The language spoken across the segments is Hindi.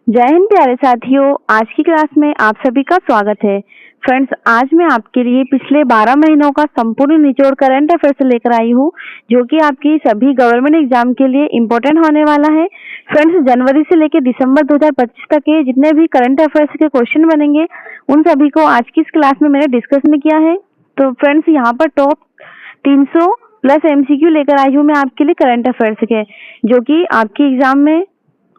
जय हिंद प्यारे साथियों। आज की क्लास में आप सभी का स्वागत है। फ्रेंड्स, आज मैं आपके लिए पिछले 12 महीनों का संपूर्ण निचोड़ करंट अफेयर्स लेकर आई हूँ, जो कि आपकी सभी गवर्नमेंट एग्जाम के लिए इम्पोर्टेंट होने वाला है। फ्रेंड्स, जनवरी से लेकर दिसंबर 2025 तक के जितने भी करंट अफेयर्स के क्वेश्चन बनेंगे, उन सभी को आज की इस क्लास में मैंने डिस्कस में किया है। तो फ्रेंड्स, यहाँ पर टॉप 300 प्लस MCQ लेकर आई हूँ मैं आपके लिए करंट अफेयर्स के, जो कि आपके एग्जाम में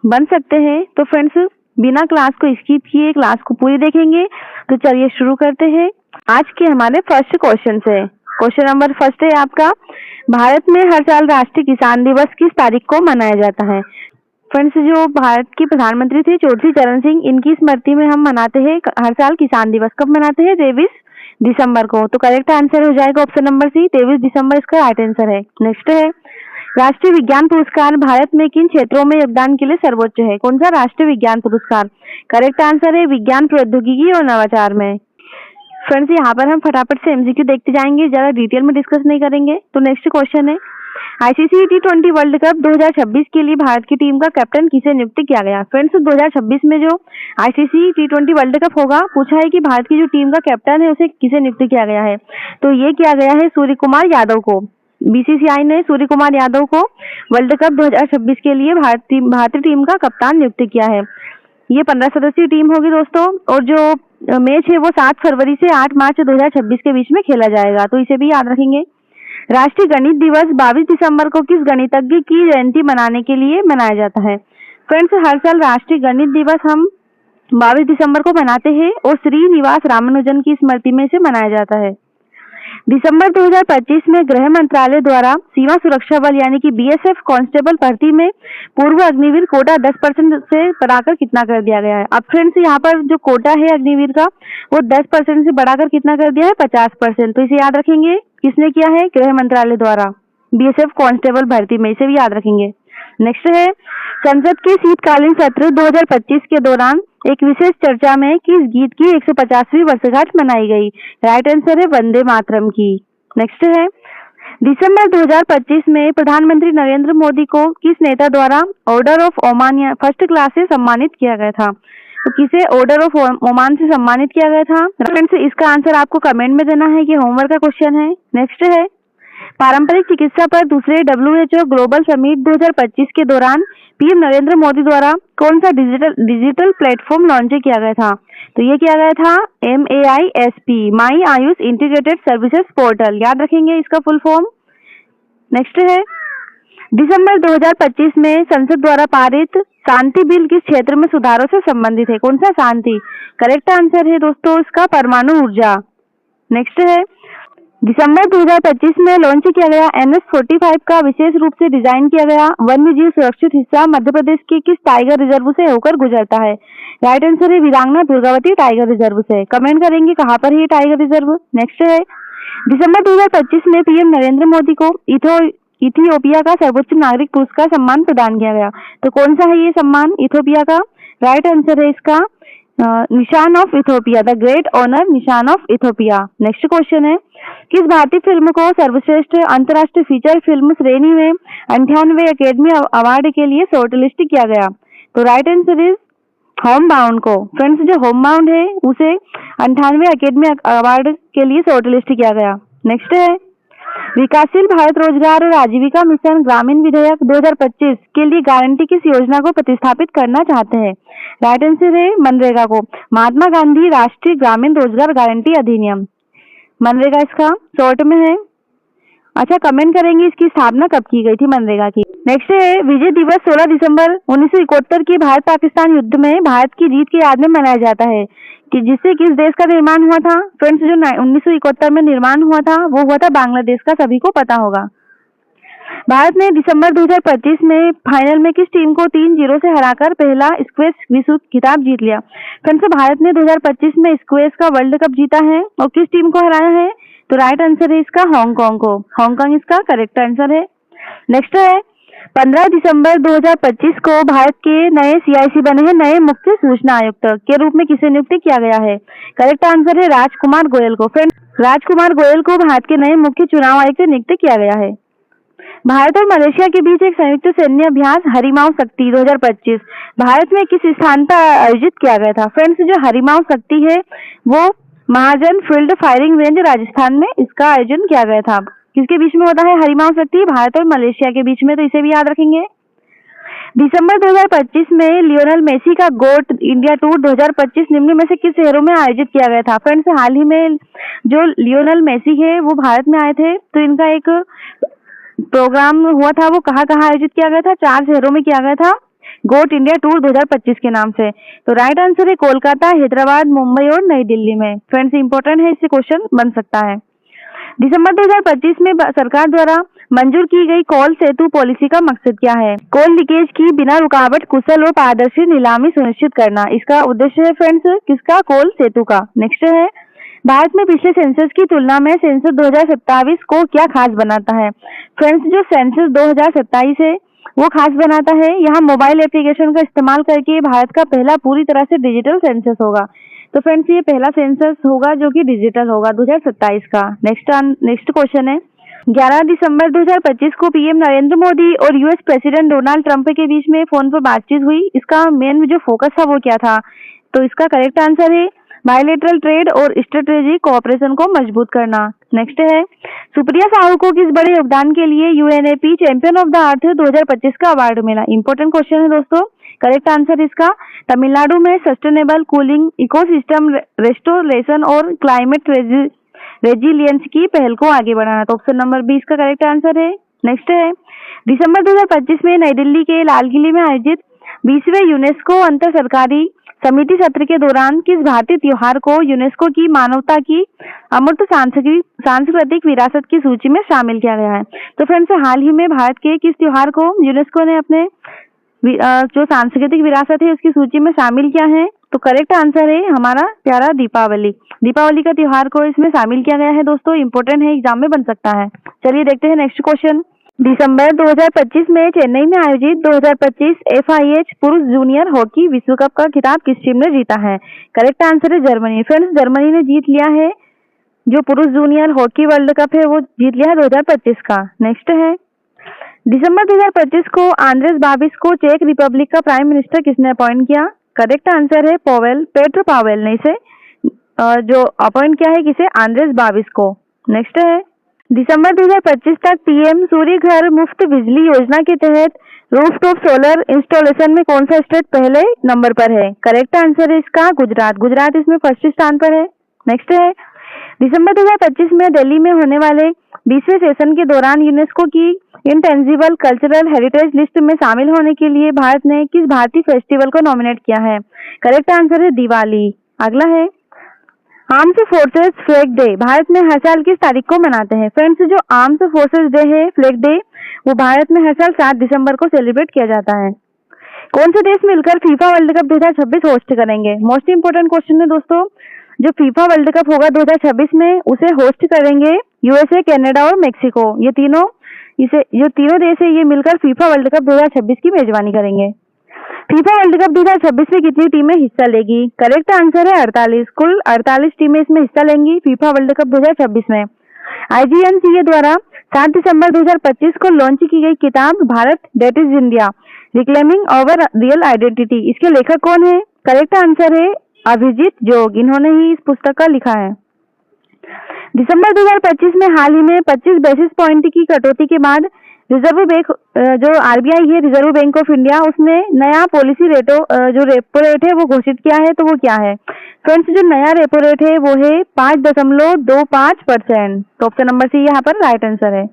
बन सकते हैं। तो फ्रेंड्स, बिना क्लास को स्किप किए क्लास को पूरी देखेंगे। तो चलिए शुरू करते हैं आज के हमारे फर्स्ट क्वेश्चन से। क्वेश्चन नंबर फर्स्ट है आपका, भारत में हर साल राष्ट्रीय किसान दिवस किस तारीख को मनाया जाता है? फ्रेंड्स, जो भारत के प्रधानमंत्री थे चौधरी चरण सिंह, इनकी स्मृति में हम मनाते हैं हर साल किसान दिवस। कब मनाते हैं? 23 दिसंबर को। तो करेक्ट आंसर हो जाएगा ऑप्शन नंबर सी, 23 दिसंबर इसका राइट आंसर है। नेक्स्ट है, राष्ट्रीय विज्ञान पुरस्कार भारत में किन क्षेत्रों में योगदान के लिए सर्वोच्च है? कौन सा राष्ट्रीय विज्ञान पुरस्कार? करेक्ट आंसर है विज्ञान, प्रौद्योगिकी और नवाचार में। फ्रेंड्स, यहाँ पर हम फटाफट से MCQ देखते जाएंगे, ज्यादा डिटेल में डिस्कस नहीं करेंगे। तो नेक्स्ट क्वेश्चन है, ICC T20 वर्ल्ड कप 2026 के लिए भारत की टीम का कैप्टन किसे नियुक्त किया गया? फ्रेंड्स, 2026 में जो ICC T20 वर्ल्ड कप होगा, पूछा है कि भारत की जो टीम का कैप्टन है उसे किसे नियुक्त किया गया है? तो ये किया गया है सूर्य कुमार यादव को। BCCI ने सूर्य कुमार यादव को वर्ल्ड कप 2026 के लिए भारतीय टीम का कप्तान नियुक्त किया है। ये 15 सदस्यीय टीम होगी दोस्तों, और जो मैच है वो 7 फरवरी से 8 मार्च 2026 के बीच में खेला जाएगा, तो इसे भी याद रखेंगे। राष्ट्रीय गणित दिवस 22 दिसंबर को किस गणितज्ञ की जयंती मनाने के लिए मनाया जाता है? फ्रेंड्स, हर साल राष्ट्रीय गणित दिवस हम 22 दिसंबर को मनाते हैं और श्रीनिवास रामानुजन की स्मृति में इसे मनाया जाता है। दिसंबर 2025 में गृह मंत्रालय द्वारा सीमा सुरक्षा बल यानी कि BSF कांस्टेबल भर्ती में पूर्व अग्निवीर कोटा 10% से बढ़ाकर कितना कर दिया गया है? अब फ्रेंड्स, यहाँ पर जो कोटा है अग्निवीर का, वो 10% से बढ़ाकर कितना कर दिया है? 50%। तो इसे याद रखेंगे, किसने किया है? गृह मंत्रालय द्वारा BSF कांस्टेबल भर्ती में, इसे भी याद रखेंगे। नेक्स्ट है, संसद के शीतकालीन सत्र 2025 के दौरान एक विशेष चर्चा में किस गीत की 150वीं वर्षगांठ मनाई गई? राइट आंसर है वंदे मातरम की। नेक्स्ट है, दिसंबर 2025 में प्रधानमंत्री नरेंद्र मोदी को किस नेता द्वारा ऑर्डर ऑफ ओमान या फर्स्ट क्लास से सम्मानित किया गया था? तो किसे ऑर्डर ऑफ ओमान से सम्मानित किया गया था? फ्रेंड्स, इसका आंसर आपको कमेंट में देना है, ये होमवर्क का क्वेश्चन है। नेक्स्ट है, पारंपरिक चिकित्सा पर दूसरे WHO ग्लोबल समिट 2025 के दौरान PM नरेंद्र मोदी द्वारा कौन सा डिजिटल प्लेटफॉर्म लॉन्च किया गया था? तो ये किया गया था MAISP, माई आयुष इंटीग्रेटेड सर्विसेज पोर्टल। याद रखेंगे इसका फुल फॉर्म। नेक्स्ट है, दिसंबर 2025 में संसद द्वारा पारित शांति बिल किस क्षेत्र में सुधारों से संबंधित है? कौन सा शांति? करेक्ट आंसर है दोस्तों इसका परमाणु ऊर्जा। नेक्स्ट है, दिसंबर 2025 में लॉन्च किया गया NH-45 का विशेष रूप से डिजाइन किया गया वन्य जीव सुरक्षित हिस्सा मध्य प्रदेश के किस टाइगर रिजर्व से होकर गुजरता है? राइट आंसर है वीरांगना दुर्गावती टाइगर रिजर्व से। कमेंट करेंगे कहाँ पर है टाइगर रिजर्व। नेक्स्ट है, दिसंबर 2025 में PM नरेंद्र मोदी को इथियोपिया का सर्वोच्च नागरिक पुरस्कार सम्मान प्रदान किया गया। तो कौन सा है ये सम्मान इथियोपिया का? राइट आंसर है इसका Nishan of Ethiopia, the great honour Nishan of Ethiopia. Next question है, किस भारतीय फिल्म को सर्वश्रेष्ठ अंतर्राष्ट्रीय फीचर फिल्म श्रेणी में 98वें अकेडमी अवार्ड के लिए शॉर्टलिस्ट किया गया? तो right answer is home bound को। फ्रेंड्स, जो होम बाउंड है उसे 98वें अकेडमी अवार्ड के लिए शॉर्टलिस्ट किया गया। नेक्स्ट है, विकासशील भारत रोजगार और आजीविका मिशन ग्रामीण विधेयक 2025 के लिए गारंटी किस योजना को प्रतिस्थापित करना चाहते हैं? राइट आंसर है मनरेगा को, महात्मा गांधी राष्ट्रीय ग्रामीण रोजगार गारंटी अधिनियम, मनरेगा इसका शॉर्ट में है। अच्छा, कमेंट करेंगे इसकी स्थापना कब की गई थी मनरेगा की। नेक्स्ट है, विजय दिवस 16 दिसंबर 1971 की भारत पाकिस्तान युद्ध में भारत की जीत की याद में मनाया जाता है कि जिससे किस देश का निर्माण हुआ था? फ्रेंड्स, जो 1971 में निर्माण हुआ था वो हुआ था बांग्लादेश का, सभी को पता होगा। भारत ने दिसंबर 2025 में फाइनल में किस टीम को 3-0 से हराकर पहला स्क्वैश विश्व खिताब जीत लिया? फ्रेंड्स, भारत ने 2025 में स्क्वैश का वर्ल्ड कप जीता है और किस टीम को हराया है? तो राइट आंसर है इसका हांगकांग को, हांगकांग इसका करेक्ट आंसर है। नेक्स्ट है, 15 दिसंबर 2025 को भारत के नए CIC बने हैं नए मुख्य सूचना आयुक्त के रूप में किसे नियुक्त किया गया है? करेक्ट आंसर है राजकुमार गोयल को। फ्रेंड्स, राजकुमार गोयल को भारत के नए मुख्य चुनाव आयुक्त नियुक्त किया गया है। भारत और मलेशिया के बीच एक संयुक्त सैन्य अभ्यास हरिमाऊ शक्ति 2025 भारत में किस स्थान पर आयोजित किया गया था? फ्रेंड्स, जो हरिमाऊ शक्ति है वो महाजन फील्ड फायरिंग रेंज राजस्थान में इसका आयोजन किया गया था। किसके बीच में होता है हरिमाऊ शक्ति? भारत और मलेशिया के बीच में, तो इसे भी याद रखेंगे। दिसंबर 2025 में लियोनेल मेसी का गोट इंडिया टूर 2025 निम्न में से किस शहरों में आयोजित किया गया था? फ्रेंड्स, हाल ही में जो लियोनेल मेसी है वो भारत में आए थे, तो इनका एक प्रोग्राम हुआ था, वो कहाँ कहाँ आयोजित किया गया था? 4 शहरों में किया गया था, गोट इंडिया टूर 2025 के नाम से। तो राइट आंसर है कोलकाता, हैदराबाद, मुंबई और नई दिल्ली में। फ्रेंड्स, इंपॉर्टेंट है, इससे क्वेश्चन बन सकता है। दिसंबर 2025 में सरकार द्वारा मंजूर की गई कोल सेतु पॉलिसी का मकसद क्या है? कोल लीकेज की बिना रुकावट कुशल और पारदर्शी नीलामी सुनिश्चित करना, इसका उद्देश्य है फ्रेंड्स किसका? कोल सेतु का। नेक्स्ट है, भारत में पिछले सेंसस की तुलना में सेंसस 2027 को क्या खास बनाता है? फ्रेंड्स, जो सेंसस 2027 है वो खास बनाता है, यहाँ मोबाइल एप्लीकेशन का इस्तेमाल करके भारत का पहला पूरी तरह से डिजिटल सेंसस होगा। तो फ्रेंड्स, ये पहला सेंसस होगा जो कि डिजिटल होगा 2027 का। नेक्स्ट क्वेश्चन है, 11 दिसंबर 2025 को पीएम नरेंद्र मोदी और यूएस प्रेसिडेंट डोनाल्ड ट्रंप के बीच में फोन पर बातचीत हुई, इसका मेन जो फोकस था वो क्या था? तो इसका करेक्ट आंसर है बायलैटरल ट्रेड और स्ट्रेटेजिक कोऑपरेशन को मजबूत करना। नेक्स्ट है, सुप्रिया साहू को किस बड़े योगदान के लिए यूएनएपी चैंपियन ऑफ द अर्थ 2025 का अवार्ड मिला? इंपॉर्टेंट क्वेश्चन है दोस्तों। करेक्ट आंसर इसका तमिलनाडु में सस्टेनेबल कूलिंग, इकोसिस्टम रेस्टोरेशन और क्लाइमेट रेजिलियंस की पहल को आगे बढ़ाना। तो ऑप्शन नंबर 20 का करेक्ट आंसर है। नेक्स्ट है, दिसंबर 2025 में नई दिल्ली के लाल किले में आयोजित 20वें यूनेस्को अंतर सरकारी समिति सत्र के दौरान किस भारतीय त्योहार को यूनेस्को की मानवता की अमूर्त सांस्कृतिक विरासत की सूची में शामिल किया गया है? तो फ्रेंड्स, हाल ही में भारत के किस त्योहार को यूनेस्को ने अपने जो सांस्कृतिक विरासत है उसकी सूची में शामिल किया है? तो करेक्ट आंसर है हमारा प्यारा दीपावली। दीपावली का त्योहार को इसमें शामिल किया गया है दोस्तों, इंपॉर्टेंट है, एग्जाम में बन सकता है। चलिए देखते हैं नेक्स्ट क्वेश्चन। दिसंबर 2025 में चेन्नई में आयोजित 2025 FIH पुरुष जूनियर हॉकी विश्व कप का खिताब किस टीम ने जीता है? करेक्ट आंसर है जर्मनी। फ्रेंड्स, जर्मनी ने जीत लिया है जो पुरुष जूनियर हॉकी वर्ल्ड कप है वो जीत लिया है 2025 का। नेक्स्ट है, दिसंबर 2025 को आंद्रेस बाबिस को चेक रिपब्लिक का प्राइम मिनिस्टर किसने अपॉइंट किया? करेक्ट आंसर है पेट्रो पावेल ने इसे जो अपॉइंट किया है किसे? आंद्रेस बाबिस को। नेक्स्ट है, दिसंबर 2025 तक पीएम सूर्य घर मुफ्त बिजली योजना के तहत रूफटॉप सोलर इंस्टॉलेशन में कौन सा स्टेट पहले नंबर पर है? करेक्ट आंसर है इसका गुजरात। गुजरात इसमें फर्स्ट स्थान पर है। नेक्स्ट है, दिसंबर 2025 में दिल्ली में होने वाले 20वें सेशन के दौरान यूनेस्को की इंटेंजिबल कल्चरल हेरिटेज लिस्ट में शामिल होने के लिए भारत ने किस भारतीय फेस्टिवल को नॉमिनेट किया है? करेक्ट आंसर है दिवाली। अगला है, armed forces flag day Bharat में हर साल किस तारीख को मनाते हैं? फ्रेंड्स, जो आर्म्ड फोर्सेस डे है फ्लैग डे वो भारत में हर साल 7 दिसंबर को सेलिब्रेट किया जाता है। कौन से देश मिलकर फीफा वर्ल्ड कप 2026 होस्ट करेंगे? मोस्ट इंपोर्टेंट क्वेश्चन है दोस्तों। जो फीफा वर्ल्ड कप होगा 2026 में उसे होस्ट करेंगे यूएसए, कनाडा और मेक्सिको। ये जो तीनों देश है ये मिलकर फीफा वर्ल्ड कप 2026 की मेजबानी करेंगे। फीफा वर्ल्ड कप 2026 में कितनी टीमें हिस्सा लेगी? करेक्ट आंसर है 48। कुल 48 टीमें इसमें हिस्सा लेंगी फीफा वर्ल्ड कप 2026 में। IGNCA द्वारा 7 दिसंबर 2025 को लॉन्च की गई किताब Bharat that is India reclaiming our real identity, इसके लेखक कौन है? करेक्ट आंसर है अभिजीत जोग, इन्होंने ही इस पुस्तक का लिखा है। दिसंबर 2025 में हाल ही में 25 बेसिस पॉइंट की कटौती के बाद रिजर्व बैंक जो RBI है, रिजर्व बैंक ऑफ इंडिया, उसने नया पॉलिसी रेटो जो रेपो रेट है वो घोषित किया है। तो वो क्या है? फ्रेंड्स, जो नया रेपो रेट है वो है 5.25%। तो ऑप्शन नंबर सी यहाँ पर राइट आंसर है।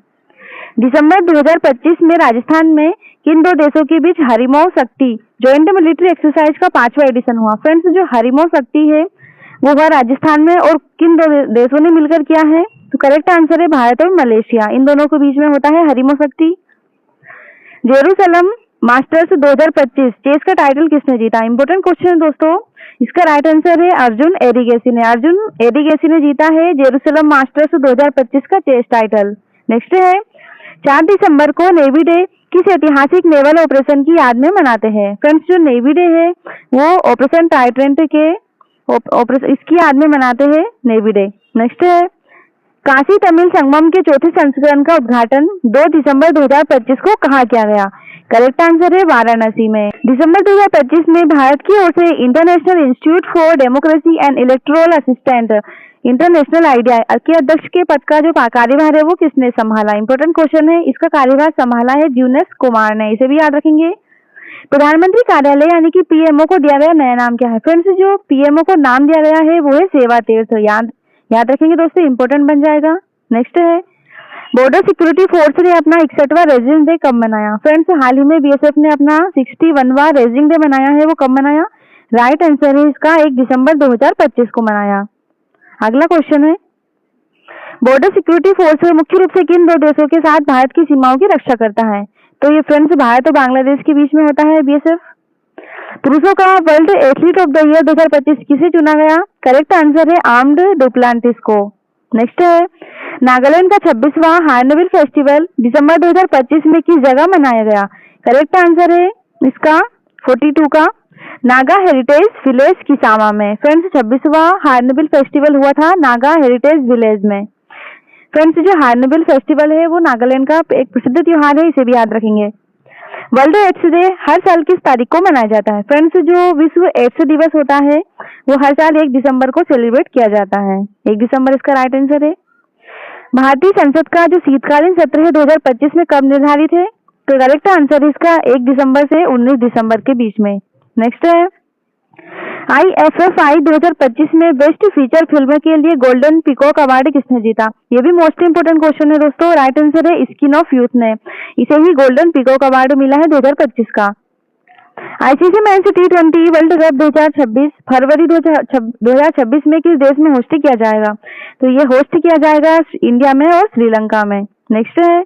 दिसंबर 2025 में राजस्थान में किन दो देशों के बीच हरिमौ शक्ति ज्वाइंट मिलिट्री एक्सरसाइज का 5वां एडिशन हुआ? फ्रेंड्स, जो हरिमौ शक्ति है वो हुआ राजस्थान में और किन दो देशों ने मिलकर किया है? तो करेक्ट आंसर है भारत और मलेशिया, इन दोनों के बीच में होता है हरिमौ शक्ति। जेरूसलम मास्टर्स 2025 चेस का टाइटल किसने जीता? इंपोर्टेंट क्वेश्चन है दोस्तों, इसका राइट आंसर है अर्जुन एरिगेसी ने। अर्जुन एरिगेसी ने जीता है जेरूसलम मास्टर्स 2025 का चेस टाइटल। नेक्स्ट है, 4 दिसंबर को नेवी डे किस ऐतिहासिक नेवल ऑपरेशन की याद में मनाते हैं? फ्रेंड्स, जो नेवी डे है वो ऑपरेशन टाइटेंट के इसकी याद में मनाते हैं नेवी डे। नेक्स्ट है, काशी तमिल संगमम के चौथे संस्करण का उद्घाटन 2 दिसंबर 2025 को कहाँ किया गया? करेक्ट आंसर है वाराणसी में। दिसंबर 2025 में भारत की ओर से international institute for democracy and electoral assistant international idea के अध्यक्ष के पद का जो कार्यभार है वो किसने संभाला? इंपॉर्टेंट क्वेश्चन है। इसका कार्यभार संभाला है ज्यूनेस कुमार ने, इसे भी याद रखेंगे। प्रधानमंत्री कार्यालय यानी कि पीएमओ को दिया गया नया नाम क्या है? फ्रेंड्स, जो पीएमओ को नाम दिया गया है वो है सेवा तीर्थ। याद रखेंगे दोस्तों, इंपॉर्टेंट बन जाएगा। नेक्स्ट है, बॉर्डर सिक्योरिटी फोर्स ने अपना 61वां रेजिडेंस डे कब मनाया? फ्रेंड्स, हाल ही में बीएसएफ ने अपना 61वां रेजिडेंस डे मनाया है, वो कब मनाया? राइट आंसर है इसका 1 दिसंबर 2025 को मनाया। अगला क्वेश्चन है, बॉर्डर सिक्योरिटी फोर्स मुख्य रूप से किन 2 देशों के साथ भारत की सीमाओं की रक्षा करता है? तो ये फ्रेंड्स भारत और बांग्लादेश के बीच में होता है बीएसएफ। पुरुषों का world athlete of the year 2025 किसे चुना गया? करेक्ट आंसर है आर्म्ड डुप्लांटिस को। नेक्स्ट है, नागालैंड का 26वां हार्नबिल फेस्टिवल दिसंबर 2025 में किस जगह मनाया गया? करेक्ट आंसर है इसका 42 का नागा हेरिटेज विलेज किसामा में। फ्रेंड्स, 26वां हार्नबिल फेस्टिवल हुआ था नागा हेरिटेज विलेज में। फ्रेंड्स, जो हार्नबिल फेस्टिवल है वो नागालैंड का एक प्रसिद्ध त्योहार है, इसे भी याद रखेंगे। वर्ल्ड एड्स डे हर साल किस तारीख को मनाया जाता है? फ्रेंड्स, जो विश्व एड्स दिवस होता है वो हर साल 1 दिसंबर को सेलिब्रेट किया जाता है। 1 दिसंबर इसका राइट आंसर है। भारतीय संसद का जो शीतकालीन सत्र है 2025 में कब निर्धारित है? तो करेक्ट आंसर इसका 1 दिसंबर से 19 दिसंबर के बीच में। नेक्स्ट है, IFFI 2025 में बेस्ट फीचर फिल्म के लिए गोल्डन पीकॉक अवार्ड किसने जीता? ये भी मोस्ट इंपोर्टेंट क्वेश्चन है दोस्तों। राइट आंसर है स्किन ऑफ यूथ ने, इसे ही गोल्डन पीकॉक अवार्ड मिला है 2025 का। ICC men's T20 world cup 2026 फरवरी 2026 में किस देश में होस्ट किया जाएगा? तो ये होस्ट किया जाएगा इंडिया में और श्रीलंका में। नेक्स्ट है,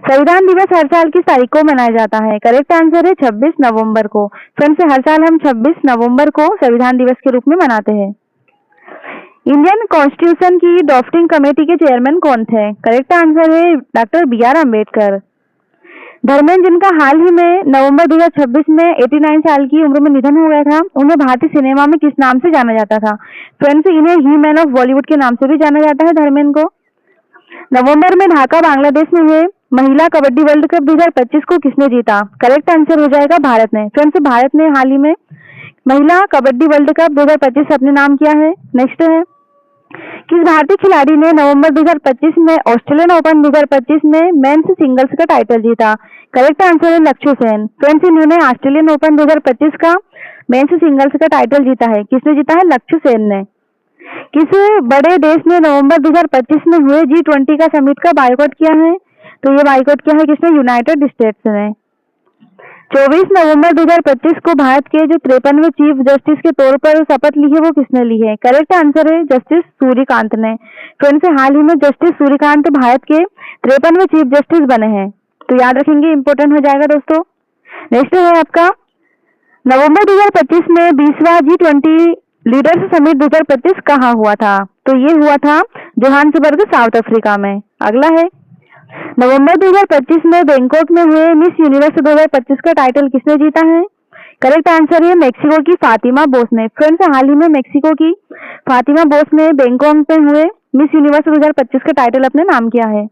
संविधान दिवस हर साल किस तारीख को मनाया जाता है? करेक्ट आंसर है 26 नवंबर को। फ्रेंड्स, हर साल हम 26 नवंबर को संविधान दिवस के रूप में मनाते हैं। इंडियन कॉन्स्टिट्यूशन की ड्राफ्टिंग कमेटी के चेयरमैन कौन थे? करेक्ट आंसर है डॉक्टर BR अम्बेडकर। धर्मेंद्र, जिनका हाल ही में नवंबर 2026 में 89 साल की उम्र में निधन हो गया था, उन्हें भारतीय सिनेमा में किस नाम से जाना जाता था? फ्रेंड्स, इन्हें ही मैन ऑफ बॉलीवुड के नाम से भी जाना जाता है धर्मेंद्र को। नवंबर में ढाका बांग्लादेश में हुए महिला कबड्डी वर्ल्ड कप 2025 को किसने जीता? करेक्ट आंसर हो जाएगा भारत ने। फ्रेंड्स, भारत ने हाल ही में महिला कबड्डी वर्ल्ड कप 2025 अपने नाम किया है। नेक्स्ट है, किस भारतीय खिलाड़ी ने नवंबर 2025 में ऑस्ट्रेलियन ओपन 2025 में मेंस सिंगल्स का टाइटल जीता? करेक्ट आंसर है लक्ष्य सेन। फ्रेंड्स, इन्होंने ऑस्ट्रेलियन ओपन 2025 का मेंस सिंगल्स का टाइटल जीता है। किसने जीता है? लक्ष्य सेन ने। किस बड़े देश ने नवंबर 2025 में हुए G20 का समिट का बायकॉट किया है? तो ये बायकॉट किया है किसने? यूनाइटेड स्टेट्स ने। 24 नवंबर 2025 को भारत के जो 53वें चीफ जस्टिस के तौर पर शपथ ली है वो किसने ली है? करेक्ट आंसर है जस्टिस सूर्यकांत ने। फ्रेंड्स, हाल ही में जस्टिस सूर्यकांत भारत के 53वें चीफ जस्टिस बने हैं, तो याद रखेंगे, इंपोर्टेंट हो जाएगा दोस्तों। नेक्स्ट है आपका, नवंबर 2025 में 20वां G20 लीडर्स समिट 2025 कहाँ हुआ था? तो ये हुआ था जोहान्सबर्ग, साउथ अफ्रीका में। अगला है, नवंबर 2025 में बैंकॉक में हुए मिस यूनिवर्स 2025 का टाइटल किसने जीता है? करेक्ट आंसर है मेक्सिको की फातिमा बोस ने। फ्रेंड्स, हाल ही में मेक्सिको की फातिमा बोस ने बैंकॉक में हुए मिस यूनिवर्स 2025 का टाइटल अपने नाम किया है।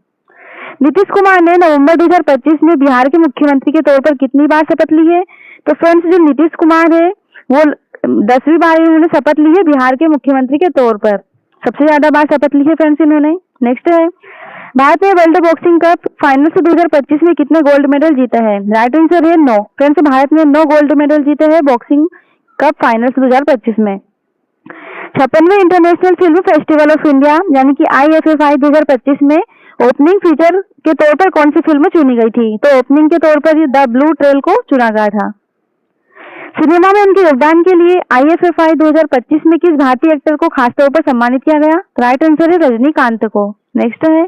नीतीश कुमार ने नवंबर 2025 में बिहार के मुख्यमंत्री के तौर पर कितनी बार शपथ ली है? तो फ्रेंड्स, जो नीतीश कुमार है वो 10वीं बार इन्होंने शपथ ली है बिहार के मुख्यमंत्री के तौर पर। सबसे ज्यादा बार शपथ ली है फ्रेंड्स इन्होंने। नेक्स्ट है, भारत ने वर्ल्ड बॉक्सिंग कप फाइनल्स 2025 में कितने गोल्ड मेडल जीते हैं? राइट आंसर है 9। फ्रेंड्स, भारत ने 9 गोल्ड मेडल जीते हैं बॉक्सिंग कप फाइनल्स 2025 में। 56वें international film festival of India यानी कि IFFI 2025 में ओपनिंग फीचर के तौर पर कौन सी फिल्म चुनी गई थी? तो ओपनिंग के तौर पर द ब्लू ट्रेल को चुना गया था। सिनेमा में उनके योगदान के लिए IFFI 2025 में किस भारतीय एक्टर को खासतौर पर सम्मानित किया गया? राइट आंसर है रजनीकांत को। नेक्स्ट है,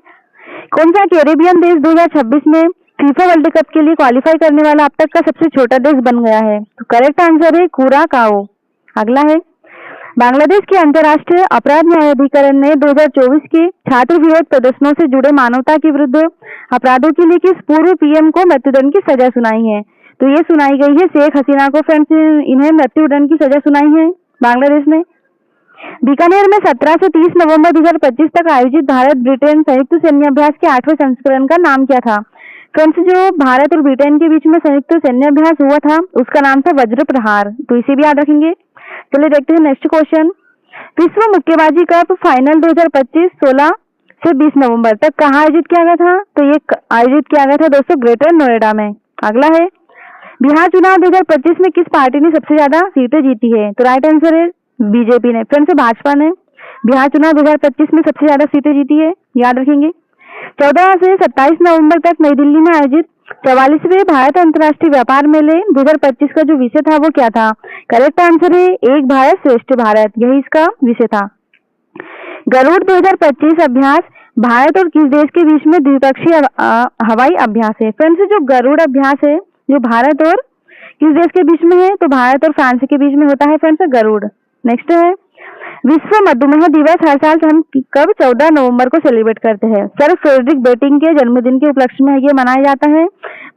कौन सा कैरेबियन देश 2026 में फीफा वर्ल्ड कप के लिए क्वालिफाई करने वाला अब तक का सबसे छोटा देश बन गया है? तो करेक्ट आंसर है कुराकाओ। अगला है, बांग्लादेश के अंतर्राष्ट्रीय अपराध न्यायाधिकरण ने 2024 के छात्र विरोध प्रदर्शनों से जुड़े मानवता के विरुद्ध अपराधों के लिए किस पूर्व PM को मृत्युदंड की सजा सुनाई है? तो ये सुनाई गई है शेख हसीना को। फ्रेंड्स, इन्हें मृत्युदंड की सजा सुनाई है बांग्लादेश ने। बीकानेर में 17 से 30 नवंबर 2025 तक आयोजित भारत ब्रिटेन संयुक्त सैन्य अभ्यास के 8वें संस्करण का नाम क्या था? फ्रेंड्स, जो भारत और ब्रिटेन के बीच में संयुक्त सैन्य अभ्यास हुआ था उसका नाम था वज्र प्रहार, तो इसे भी याद रखेंगे। चलिए देखते हैं नेक्स्ट क्वेश्चन। विश्व मुक्केबाजी कप फाइनल 2025 16 से 20 नवंबर तक कहाँ आयोजित किया गया था? तो ये आयोजित किया गया था दोस्तों ग्रेटर नोएडा में। अगला है, बिहार चुनाव 2025 में किस पार्टी ने सबसे ज्यादा सीटें जीती है? तो राइट आंसर है बीजेपी ने। फ्रेंड्स, भाजपा ने बिहार चुनाव 2025 में सबसे ज्यादा सीटें जीती है, याद रखेंगे। 14 से 27 नवंबर तक नई दिल्ली में आयोजित 44वें भारत अंतर्राष्ट्रीय व्यापार मेले 2025 का जो विषय था वो क्या था? करेक्ट आंसर है एक भारत श्रेष्ठ भारत, यही इसका विषय था। गरुड़ 2025 अभ्यास भारत और किस देश के बीच में द्विपक्षीय हवाई अभ्यास है? फ्रेंड्स, जो गरुड़ अभ्यास है जो भारत और किस देश के बीच में है? तो भारत और फ्रांस के बीच में होता है फ्रेंड्स गरुड़। नेक्स्ट है, विश्व मधुमेह दिवस हर साल हम कब 14 नवंबर को सेलिब्रेट करते हैं? सर फ्रेडरिक बेटिंग के जन्मदिन के उपलक्ष्य में ये मनाया जाता है।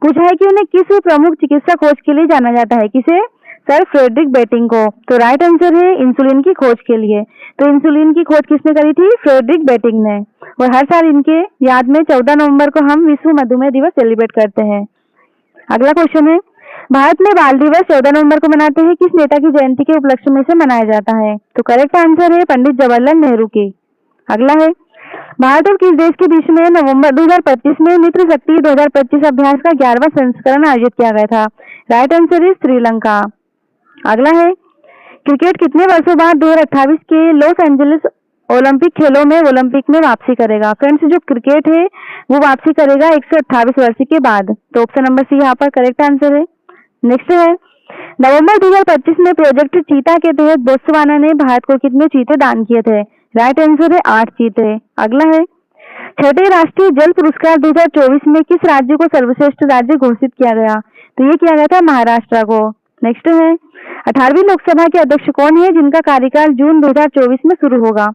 पूछा है कि उन्हें किस प्रमुख चिकित्सा खोज के लिए जाना जाता है? किसे? सर फ्रेडरिक बेटिंग को। तो राइट आंसर है इंसुलिन की खोज के लिए। तो इंसुलिन की खोज किसने करी थी? फ्रेडरिक बेटिंग ने। और हर साल इनके याद में 14 नवंबर को हम विश्व मधुमेह दिवस सेलिब्रेट करते हैं। अगला क्वेश्चन है, भारत में बाल दिवस 14 नवंबर को मनाते हैं, किस नेता की जयंती के उपलक्ष्य में से मनाया जाता है? तो करेक्ट आंसर है पंडित जवाहरलाल नेहरू की। अगला है, भारत और किस देश के बीच में नवंबर 2025 में मित्र शक्ति 2025 अभ्यास का 11वां संस्करण आयोजित किया गया था? राइट आंसर है श्रीलंका। अगला है, क्रिकेट कितने वर्षों बाद 2028 के लॉस एंजलिस ओलंपिक खेलों में ओलंपिक में वापसी करेगा? फ्रेंड्स, जो क्रिकेट है वो वापसी करेगा 128 वर्ष के बाद। तो ऑप्शन नंबर सी यहाँ पर करेक्ट आंसर है। नेक्स्ट है, नवंबर 2025 में प्रोजेक्ट चीता के तहत बोत्सवाना ने भारत को कितने चीते दान किए थे? राइट आंसर है 8 चीते। अगला है, छठे राष्ट्रीय जल पुरस्कार 2024 में किस राज्य को सर्वश्रेष्ठ राज्य घोषित किया गया? तो ये किया गया था महाराष्ट्र को। नेक्स्ट है, 18वीं लोकसभा के अध्यक्ष कौन है जिनका कार्यकाल जून 2024 में शुरू होगा?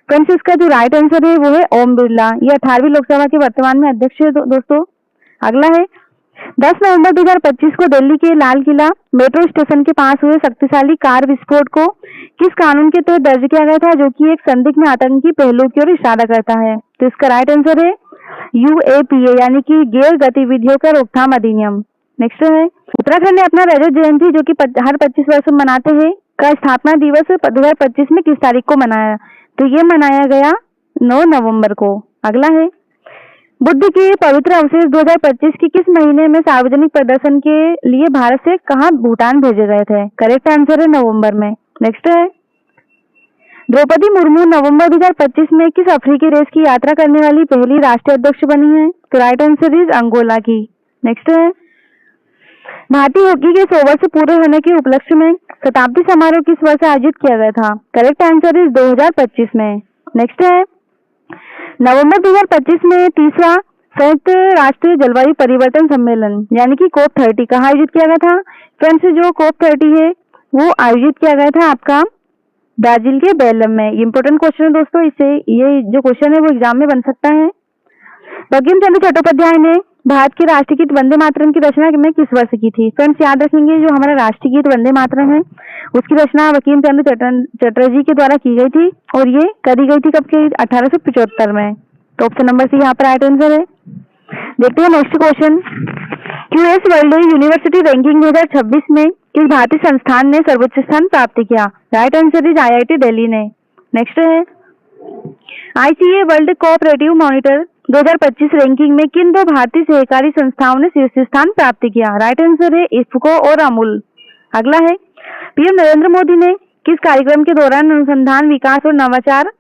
फ्रेंड्स, इसका जो राइट आंसर है वो है ओम बिरला। ये 18वीं लोकसभा के वर्तमान में अध्यक्ष है दोस्तों। अगला है, 10 नवंबर 2025 को दिल्ली के लाल किला मेट्रो स्टेशन के पास हुए शक्तिशाली कार विस्फोट को किस कानून के तहत दर्ज किया गया था, जो कि एक संदिग्ध आतंकी पहलू की ओर इशारा करता है? तो इसका राइट आंसर है UAPA यानी कि गैर गतिविधियों का रोकथाम अधिनियम। नेक्स्ट है, उत्तराखंड ने अपना रजत जयंती जो कि हर 25 वर्ष में मनाते हैं का स्थापना दिवस 2025 में किस तारीख को मनाया? तो ये मनाया गया 9 नवंबर को। अगला है, बुद्ध के पवित्र अवशेष 2025 की किस महीने में सार्वजनिक प्रदर्शन के लिए भारत से कहाँ भूटान भेजे गए थे? करेक्ट आंसर है नवंबर में। नेक्स्ट है, द्रौपदी मुर्मू नवंबर 2025 में किस अफ्रीकी देश की यात्रा करने वाली पहली राष्ट्रीय अध्यक्ष बनी है? तो राइट आंसर इज अंगोला की। नेक्स्ट है, भारतीय हॉकी के 100 वर्ष पूरे होने के उपलक्ष्य में शताब्दी समारोह किस वर्ष आयोजित किया गया था? करेक्ट आंसर इज 2025 में। नेक्स्ट है, नवंबर 2025 में तीसरा संयुक्त राष्ट्र जलवायु परिवर्तन सम्मेलन यानी कि COP30 कहाँ आयोजित किया गया था? फ्रेंड्स, जो COP30 है वो आयोजित किया गया था आपका ब्राजील के बेलम में। इंपोर्टेंट क्वेश्चन है दोस्तों, इससे ये जो क्वेश्चन है वो एग्जाम में बन सकता है। बंकिम चंद्र चट्टोपाध्याय ने भारत के राष्ट्रीय गीत वंदे मातरम की रचना में किस वर्ष की थी? फ्रेंड्स, याद रखेंगे जो हमारा राष्ट्रीय गीत वंदे मातरम है उसकी रचना बंकिम चंद्र चटर्जी के द्वारा की गई थी और ये करी गई थी कब की? 1875 में। तो ऑप्शन नंबर सी यहाँ पर राइट आंसर है। देखते हैं next question, QS world university ranking 2026 में किस भारतीय संस्थान ने सर्वोच्च स्थान प्राप्त किया? Right answer is IIT Delhi ने। नेक्स्ट है, ICA world cooperative monitor 2025 ranking में किन 2 भारतीय सहकारी संस्थाओं ने शीर्ष स्थान प्राप्त किया? राइट आंसर है इफ्को और अमूल। अगला है, पीएम नरेंद्र मोदी ने किस कार्यक्रम के दौरान अनुसंधान विकास और नवाचार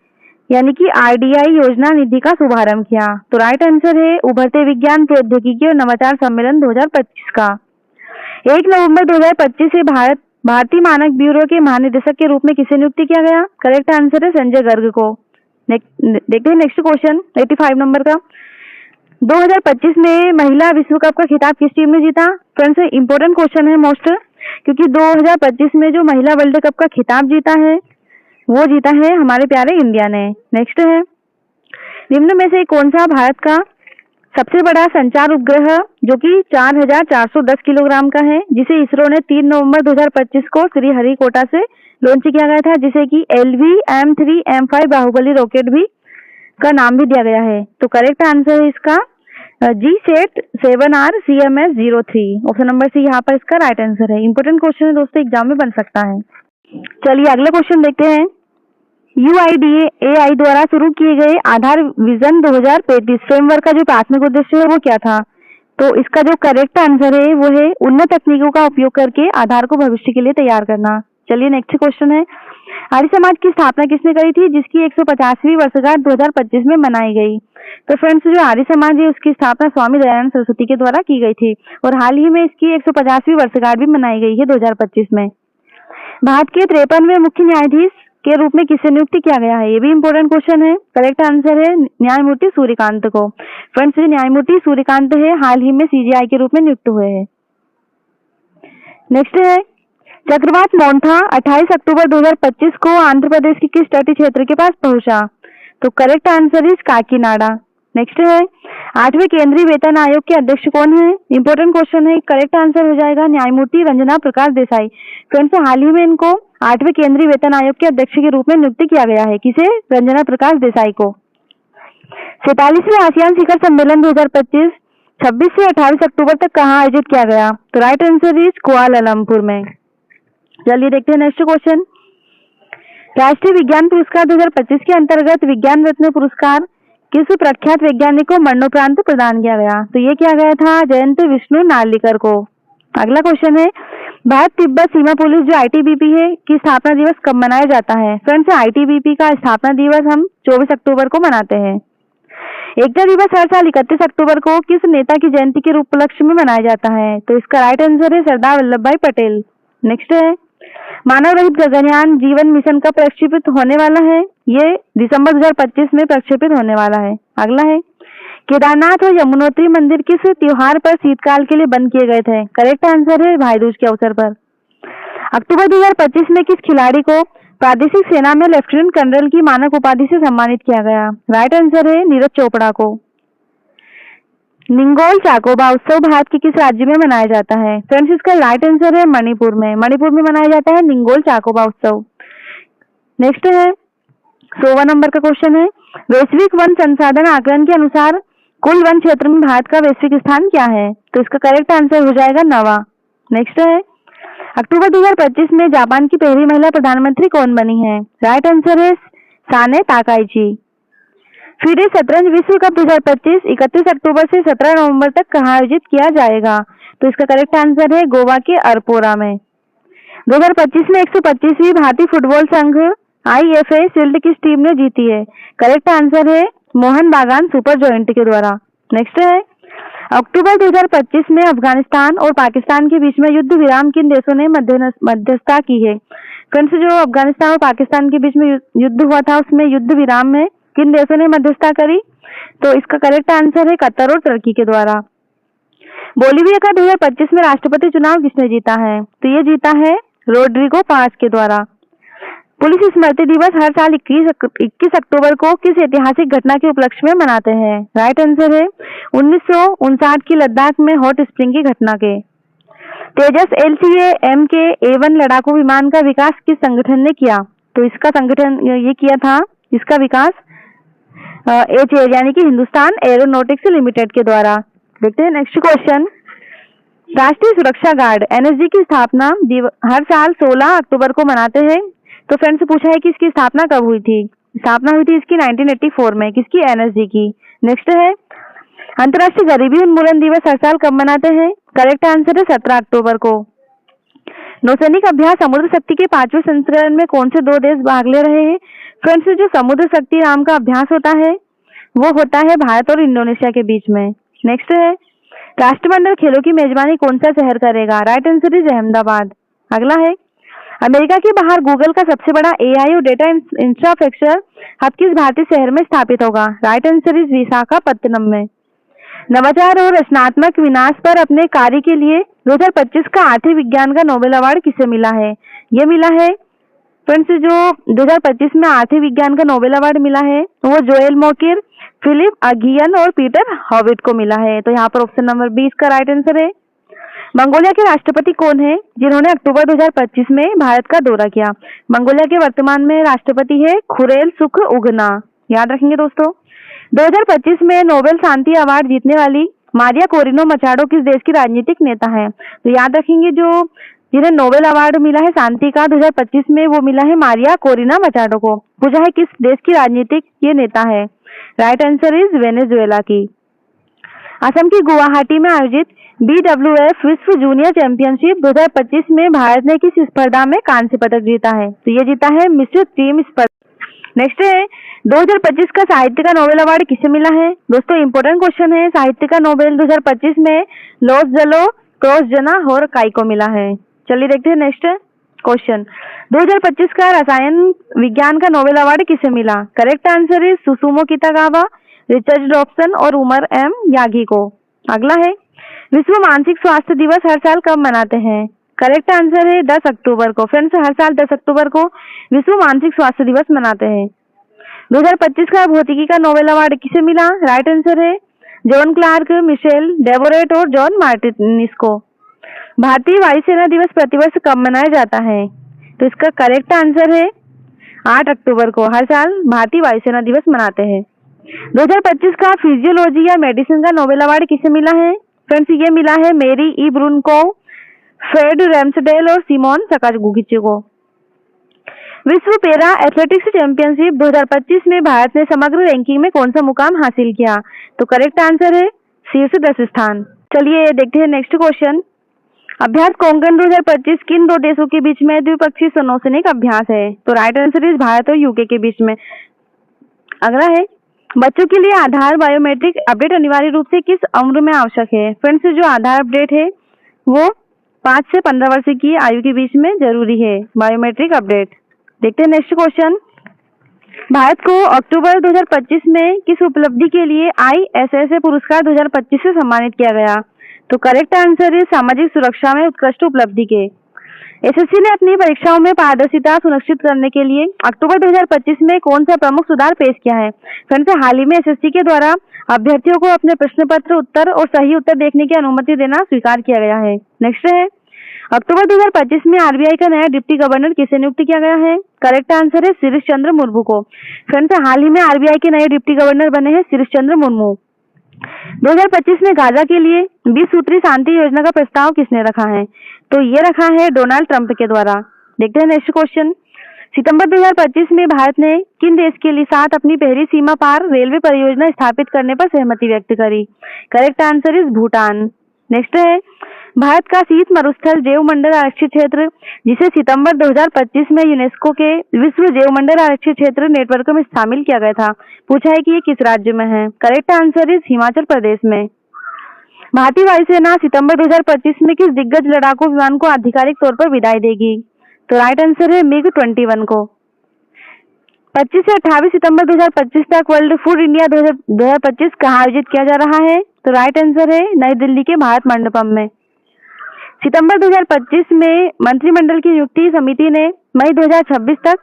यानी कि RDI योजना निधि का शुभारंभ किया? तो राइट आंसर है उभरते विज्ञान प्रौद्योगिकी और नवाचार सम्मेलन 2025 का। 1 नवंबर 2025 से भारतीय मानक ब्यूरो के महानिदेशक के रूप में किसे नियुक्त किया गया? करेक्ट आंसर है संजय गर्ग को। देखते हैं नेक्स्ट क्वेश्चन 85 नंबर का, 2025 में महिला विश्व कप का खिताब किस टीम ने जीता? फ्रेंड्स, इंपोर्टेंट क्वेश्चन है मोस्ट, क्योंकि 2025 में जो महिला वर्ल्ड कप का खिताब जीता है वो जीता है हमारे प्यारे इंडिया ने। नेक्स्ट है, निम्न में से कौन सा भारत का सबसे बड़ा संचार उपग्रह जो कि 4,410 किलोग्राम का है, जिसे इसरो ने 3 नवंबर 2025 को श्रीहरिकोटा से लॉन्च किया गया था, जिसे कि LV-M3M5 बाहुबली रॉकेट भी का नाम भी दिया गया है। तो करेक्ट आंसर है इसका GSAT-7R CMS-03। Option number C यहाँ पर इसका राइट आंसर है। इंपोर्टेंट क्वेश्चन है दोस्तों, एग्जाम में बन सकता है। चलिए अगला क्वेश्चन देखते हैं। UIDAI द्वारा शुरू किए गए आधार विजन 2035 फ्रेमवर्क का जो प्राथमिक उद्देश्य है वो क्या था? तो इसका जो करेक्ट आंसर है वो है उन्नत तकनीकों का उपयोग करके आधार को भविष्य के लिए तैयार करना। चलिए नेक्स्ट क्वेश्चन है, आर्य समाज की स्थापना किसने करी थी, जिसकी 150वीं वर्षगांठ 2025 में मनाई गई? तो फ्रेंड्स, जो आर्य समाज है उसकी स्थापना स्वामी दयानंद सरस्वती के द्वारा की गई थी और हाल ही में इसकी 150वीं वर्षगांठ भी मनाई गई है 2025 में। भारत के 53वें मुख्य न्यायाधीश के रूप में किसे नियुक्त किया गया है? ये भी इंपॉर्टेंट क्वेश्चन है। करेक्ट आंसर है न्यायमूर्ति सूर्यकांत को। फ्रेंड्स, न्यायमूर्ति सूर्यकांत है हाल ही में CJI के रूप में नियुक्त हुए हैं। नेक्स्ट है, चक्रवात मोन्था 28 अक्टूबर 2025 को आंध्र प्रदेश के किस तटीय क्षेत्र के पास पहुंचा? तो correct answer is Kakinada. Next है, 8वें केंद्रीय वेतन आयोग के अध्यक्ष कौन है? इंपॉर्टेंट क्वेश्चन है। करेक्ट आंसर हो जाएगा न्यायमूर्ति रंजना प्रकाश देसाई। फ्रेंड्स, हाल ही में इनको 8वें केंद्रीय वेतन आयोग के अध्यक्ष के रूप में नियुक्त किया गया है। किसे? रंजना प्रकाश देसाई को। 47वें आसियान शिखर सम्मेलन 2025 26 से 28 अक्टूबर तक कहाँ आयोजित किया गया? तो राइट आंसर इज कुआलालंपुर में। चलिए देखते हैं नेक्स्ट क्वेश्चन। राष्ट्रीय विज्ञान पुरस्कार 2025 के अंतर्गत विज्ञान रत्न पुरस्कार किस प्रख्यात वैज्ञानिक को मरणोपरांत प्रदान किया गया? तो ये किया गया था जयंत विष्णु नार्लिकर को। अगला क्वेश्चन है, भारत तिब्बत सीमा पुलिस जो ITBP है की स्थापना दिवस कब मनाया जाता है? फ्रेंड्स, ITBP का स्थापना दिवस हम 24 अक्टूबर को मनाते हैं। एकता दिवस हर साल 31 अक्टूबर को किस नेता की जयंती के उपलक्ष्य में मनाया जाता है? तो इसका राइट आंसर है सरदार वल्लभ भाई पटेल। नेक्स्ट है, मानव रहित गगनयान जीवन मिशन का प्रक्षेपित होने वाला है, ये दिसंबर 2025 में प्रक्षेपित होने वाला है। अगला है, केदारनाथ और यमुनोत्री मंदिर किस त्योहार पर शीतकाल के लिए बंद किए गए थे? करेक्ट आंसर है भाई दूज के अवसर पर। अक्टूबर 2025 में किस खिलाड़ी को प्रादेशिक सेना में लेफ्टिनेंट कर्नल की मानक उपाधि से सम्मानित किया गया? राइट आंसर है नीरज चोपड़ा को। निंगोल चाकोबा उत्सव भारत के किस राज्य में मनाया जाता है? फ्रेंड्स, इसका राइट आंसर है मणिपुर में। मणिपुर में मनाया जाता है निंगोल चाकोबा उत्सव। नेक्स्ट है 100वां नंबर का क्वेश्चन है, वैश्विक वन संसाधन आकलन के अनुसार कुल वन क्षेत्र में भारत का वैश्विक स्थान क्या है? तो इसका करेक्ट आंसर हो जाएगा 9वां। नेक्स्ट है, अक्टूबर 2025 में जापान की पहली महिला प्रधानमंत्री कौन बनी है? राइट आंसर है साने ताकाइची। फिडे शतरंज विश्व कप 2025 31 अक्टूबर से 17 नवंबर तक कहाँ आयोजित किया जाएगा? तो इसका करेक्ट आंसर है गोवा के अरपोरा में। 2025 में 125वीं भारतीय फुटबॉल संघ IFA शील्ड किस टीम ने जीती है? करेक्ट आंसर है मोहन बागान सुपर जॉइंट के द्वारा। नेक्स्ट है, अक्टूबर 2025 में अफगानिस्तान और पाकिस्तान के बीच में युद्ध विराम किन देशों ने मध्यस्थता की है? फ्रेंड्स, जो अफगानिस्तान और पाकिस्तान के बीच में युद्ध हुआ था उसमें युद्ध विराम में किन देशों ने मध्यस्थता करी? तो इसका करेक्ट आंसर है कतर और तुर्की के द्वारा। बोलीविया का 2025 में राष्ट्रपति चुनाव किसने जीता है? तो ये जीता है रोड्रिगो पाज के द्वारा। पुलिस स्मृति दिवस हर साल 21 अक्टूबर को किस ऐतिहासिक घटना के उपलक्ष्य में मनाते हैं? राइट आंसर है 1959 की लद्दाख में हॉट स्प्रिंग की घटना के। तेजस LCA MK-A1 लड़ाकू विमान का विकास किस संगठन ने किया? तो इसका संगठन ये किया था, इसका विकास HAL यानी कि हिंदुस्तान एरोनॉटिक्स लिमिटेड के द्वारा। देखते हैं नेक्स्ट क्वेश्चन, राष्ट्रीय सुरक्षा गार्ड NSG की स्थापना हर साल 16 अक्टूबर को मनाते हैं। तो फ्रेंड्स, पूछा है कि इसकी स्थापना कब हुई थी? स्थापना हुई थी इसकी 1984 में। किसकी? NSG की। नेक्स्ट है, अंतर्राष्ट्रीय गरीबी उन्मूलन दिवस हर साल कब मनाते हैं? करेक्ट आंसर है 17 अक्टूबर को। नौसैनिक अभ्यास समुद्र शक्ति के 5वें संस्करण में कौन से 2 देश भाग ले रहे हैं? फ्रेंड्स, जो समुद्र शक्ति नाम का अभ्यास होता है वो होता है भारत और इंडोनेशिया के बीच में। नेक्स्ट है, राष्ट्रमंडल खेलों की मेजबानी कौन सा शहर करेगा? Right answer is Ahmedabad. अगला है, अमेरिका के बाहर गूगल का सबसे बड़ा AI और डेटा इंफ्रास्ट्रक्चर हब किस भारतीय शहर में स्थापित होगा? राइट आंसर इज विशाखापत्तनम में। नवाचार और रचनात्मक विनाश पर अपने कार्य के लिए 2025 का आर्थिक विज्ञान का नोबेल अवार्ड किसे मिला है? ये मिला है फ्रेंड्स, जो 2025 में आर्थिक विज्ञान का नोबेल अवार्ड मिला है वो जोएल मोकिर, फिलिप अगियन और पीटर हॉविट को मिला है। तो यहाँ पर ऑप्शन नंबर 20 का राइट आंसर है। मंगोलिया के राष्ट्रपति कौन है जिन्होंने अक्टूबर 2025 में भारत का दौरा किया? मंगोलिया के वर्तमान में राष्ट्रपति है खुरेल सुखउगना। याद रखेंगे दोस्तों। 2025 में नोबेल शांति अवार्ड जीतने वाली मारिया कोरिनो मचाडो किस देश की राजनीतिक नेता है? तो याद रखेंगे जो जिन्हें नोबेल अवार्ड मिला है शांति का 2025 में, वो मिला है मारिया कोरिना मचाडो को। पूछा है किस देश की राजनीतिक ये नेता है? राइट आंसर इज वेनेजुएला की। असम की गुवाहाटी में आयोजित BWF विश्व जूनियर चैंपियनशिप 2025 में भारत ने किस स्पर्धा में कांस्य पदक जीता है? तो ये जीता है मिश्रित टीम स्पर्धा। नेक्स्ट है 2025 का साहित्य का नोबेल अवार्ड किसे मिला है? दोस्तों इंपॉर्टेंट क्वेश्चन है। साहित्य का नोबेल 2025 में लॉस जलो क्रॉसजना और काई को मिला है। चलिए देखते हैं नेक्स्ट क्वेश्चन। 2025 का रसायन विज्ञान का नोबेल अवार्ड किसे मिला? Correct answer is सुसुमो कितागावा, Richard Dobson और उमर एम यागी को। अगला है विश्व मानसिक स्वास्थ्य दिवस हर साल कब मनाते हैं? करेक्ट आंसर है 10 अक्टूबर को। फ्रेंड्स हर साल 10 अक्टूबर को विश्व मानसिक स्वास्थ्य दिवस मनाते हैं। 2025 का भौतिकी का नोबेल अवार्ड किसे मिला? राइट आंसर है जॉन क्लार्क, मिशेल डेवोरेट और जॉन मार्टिनिस को। भारतीय वायुसेना दिवस प्रतिवर्ष कब मनाया जाता है? तो इसका करेक्ट आंसर है 8 अक्टूबर को। हर साल भारतीय वायुसेना दिवस मनाते हैं। 2025 का फिजियोलॉजी या मेडिसिन का नोबेल अवार्ड किसे मिला है? फ्रेंड्स ये मिला है मेरी ई ब्रूनकोव, फ्रेड रैम्सडेल और सिमोन सकागुची को। विश्व पैरा एथलेटिक्स चैंपियनशिप 2025 में भारत ने समग्र रैंकिंग में कौन सा मुकाम हासिल किया? तो करेक्ट आंसर है शीर्ष 10 स्थान। चलिए देखते हैं नेक्स्ट क्वेश्चन। अभ्यास कोंकण 2025 किन दो देशों के बीच में द्विपक्षीय सैनिक अभ्यास है? तो राइट आंसर इज भारत और यूके के बीच में। अगला है बच्चों के लिए आधार बायोमेट्रिक अपडेट अनिवार्य रूप से किस उम्र में आवश्यक है? फ्रेंड्स जो आधार अपडेट है वो 5 से 15 वर्ष की आयु के बीच में जरूरी है बायोमेट्रिक अपडेट। देखते हैं नेक्स्ट क्वेश्चन। भारत को अक्टूबर 2025 में किस उपलब्धि के लिए ISSA पुरस्कार 2025 से सम्मानित किया गया? तो करेक्ट आंसर है सामाजिक सुरक्षा में उत्कृष्ट उपलब्धि के। एसएससी ने अपनी परीक्षाओं में पारदर्शिता सुनिश्चित करने के लिए अक्टूबर 2025 में कौन सा प्रमुख सुधार पेश किया है? फ्रेंड्स हाल ही में एसएससी के द्वारा अभ्यर्थियों को अपने प्रश्न पत्र उत्तर और सही उत्तर देखने की अनुमति देना स्वीकार किया गया है। नेक्स्ट है अक्टूबर 2025 में आरबीआई का नया डिप्टी गवर्नर किसे नियुक्त किया गया है? करेक्ट आंसर है शिरीष चंद्र मुर्मू को। फ्रेंड्स हाल ही में आरबीआई के नए डिप्टी गवर्नर बने हैं शिरीष चंद्र मुर्मू। 2025 में गाजा के लिए 20 सूत्री शांति योजना का प्रस्ताव किसने रखा है? तो ये रखा है डोनाल्ड ट्रंप के द्वारा। देखते हैं नेक्स्ट क्वेश्चन। सितंबर 2025 में भारत ने किन देश के लिए साथ अपनी पहली सीमा पार रेलवे परियोजना स्थापित करने पर सहमति व्यक्त करी? Correct answer is Bhutan. Next है भारत का शीत मरुस्थल जैवमंडल आरक्षित क्षेत्र जिसे सितंबर 2025 में यूनेस्को के विश्व जैवमंडल आरक्षित क्षेत्र नेटवर्क में शामिल किया गया था। पूछा है कि ये किस राज्य में है? Correct answer is Himachal Pradesh में। भारतीय वायुसेना सितंबर 2025 में किस दिग्गज लड़ाकू विमान को आधिकारिक तौर पर विदाई देगी? तो राइट आंसर है MiG-21 को। 25 से 28 सितंबर 2025 तक वर्ल्ड फूड इंडिया 2025 कहाँ आयोजित किया जा रहा है? तो राइट आंसर है नई दिल्ली के भारत मंडपम में। सितंबर 2025 में मंत्रिमंडल की नियुक्ति समिति ने मई 2026 तक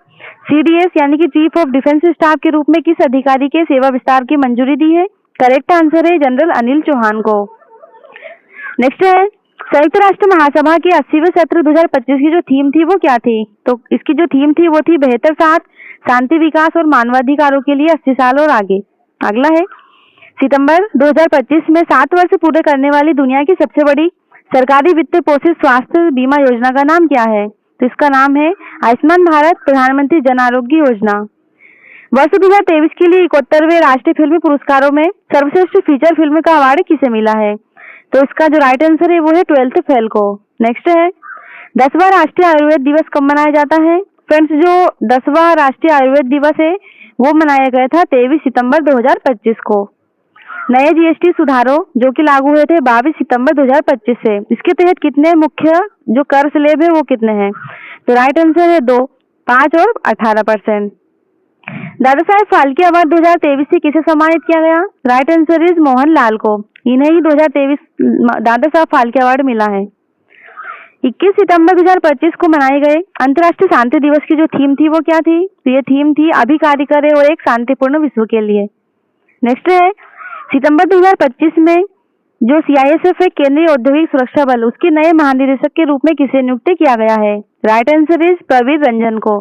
CDS यानी कि चीफ ऑफ डिफेंस स्टाफ के रूप में किस अधिकारी के सेवा विस्तार की मंजूरी दी है? करेक्ट आंसर है जनरल अनिल चौहान को। नेक्स्ट है संयुक्त राष्ट्र महासभा के 80वें सत्र 2025 की जो थीम थी वो क्या थी? तो इसकी जो थीम थी वो थी बेहतर साथ, शांति, विकास और मानवाधिकारों के लिए 80 साल और आगे। अगला है सितंबर 2025 में 7 वर्ष पूरे करने वाली दुनिया की सबसे बड़ी सरकारी वित्त पोषित स्वास्थ्य बीमा योजना का नाम क्या है? तो इसका नाम है आयुष्मान भारत प्रधानमंत्री जन आरोग्य योजना। वर्ष 2023 के लिए 71वें राष्ट्रीय फिल्म पुरस्कारों में सर्वश्रेष्ठ फीचर फिल्म का अवार्ड किसे मिला है? तो इसका जो राइट आंसर है वो है 12th फेल को। नेक्स्ट है 10वां राष्ट्रीय आयुर्वेद दिवस कब मनाया जाता है? फ्रेंड्स जो 10वां राष्ट्रीय आयुर्वेद दिवस है वो मनाया गया था 23 सितंबर 2025 को। नए GST सुधारों जो कि लागू हुए थे 22 सितंबर 2025 से, इसके तहत कितने मुख्य जो कर स्लैब है वो कितने हैं? तो राइट आंसर है 2, 5 और 18%। दादा साहेब फाल्के अवार्ड 2023 से किसे सम्मानित किया गया? Right answer is Mohan Lal को। इन्हें ही 2023 दादा साहब फाल्के अवार्ड मिला है। 21 सितंबर 2025 को मनाए गए अंतर्राष्ट्रीय शांति दिवस की जो थीम थी वो क्या थी? तो ये थीम थी अभी कार्य करे और एक शांतिपूर्ण विश्व के लिए। नेक्स्ट है सितंबर 2025 में जो सीआईएसएफ है, केंद्रीय औद्योगिक सुरक्षा बल, उसके नए महानिदेशक के रूप में किसे नियुक्त किया गया है? Right answer is Praveen Ranjan को।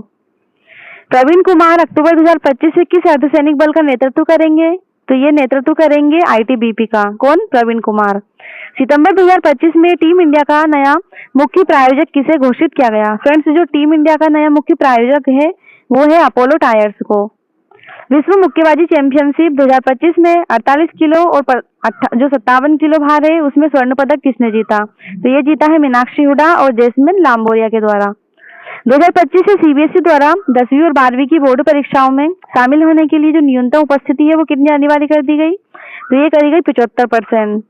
प्रवीण कुमार अक्टूबर 2025 से किस अर्धसैनिक बल का नेतृत्व करेंगे? तो ये नेतृत्व करेंगे आईटीबीपी का। कौन? प्रवीण कुमार। सितंबर 2025 में टीम इंडिया का नया मुख्य प्रायोजक किसे घोषित किया गया? फ्रेंड्स, जो टीम इंडिया का नया मुख्य प्रायोजक है वो है अपोलो टायर्स को। विश्व मुक्केबाजी चैंपियनशिप 2025 में 48 किलो और जो 57 किलो भार है उसमें स्वर्ण पदक किसने जीता? तो ये जीता है मीनाक्षी हुडा और जैस्मिन लांबोरिया के द्वारा। 2025 से सीबीएसई द्वारा 10वीं और 12वीं की बोर्ड परीक्षाओं में शामिल होने के लिए जो न्यूनतम उपस्थिति है वो कितनी अनिवार्य कर दी गई? तो ये करी गई 75%।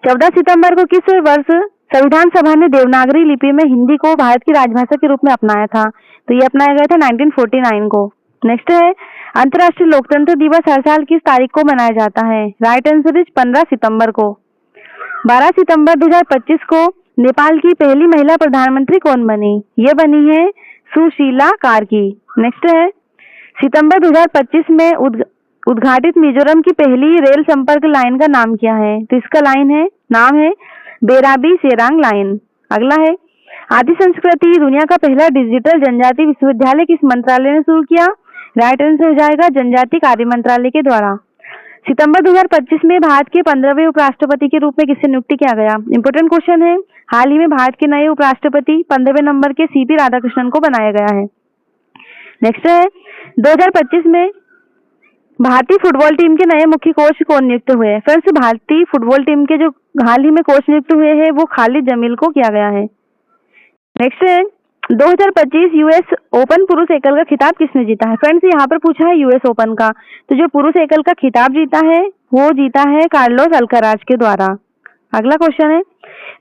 14 सितंबर को किस वर्ष संविधान सभा ने देवनागरी लिपि में हिंदी को भारत की राजभाषा के रूप में अपनाया था? तो ये अपनाया गया था 1949 को। नेक्स्ट है अंतर्राष्ट्रीय लोकतंत्र दिवस हर साल किस तारीख को मनाया जाता है? राइट आंसर इज 15 सितंबर को। 12 सितंबर 2025 को नेपाल की पहली महिला प्रधानमंत्री कौन बनी? ये बनी है सुशीला कार्की। नेक्स्ट है सितंबर 2025 में उद्घाटित मिजोरम की पहली रेल संपर्क लाइन का नाम क्या है? तो इसका नाम है बेराबी सेरांग लाइन। अगला है आदि संस्कृति दुनिया का पहला डिजिटल जनजाति विश्वविद्यालय किस मंत्रालय ने शुरू किया? राइट आंसर हो जाएगा जनजाति कार्य मंत्रालय के द्वारा। सितंबर 2025 में भारत के 15वें उपराष्ट्रपति के रूप में किसे नियुक्त किया गया? इंपोर्टेंट क्वेश्चन है। हाल ही में भारत के नए उपराष्ट्रपति 15वें नंबर के सीपी राधाकृष्णन को बनाया गया है। नेक्स्ट है 2025 में भारतीय फुटबॉल टीम के नए मुख्य कोच कौन नियुक्त हुए? फ्रेंड्स, भारतीय फुटबॉल टीम के जो हाल ही में कोच नियुक्त हुए हैं वो खालिद जमील को किया गया है। नेक्स्ट है 2025 यूएस ओपन पुरुष एकल का खिताब किसने जीता है? फ्रेंड्स, यहाँ पर पूछा है यूएस ओपन का, तो जो पुरुष एकल का खिताब जीता है वो जीता है कार्लोस अल्कराज के द्वारा। अगला क्वेश्चन है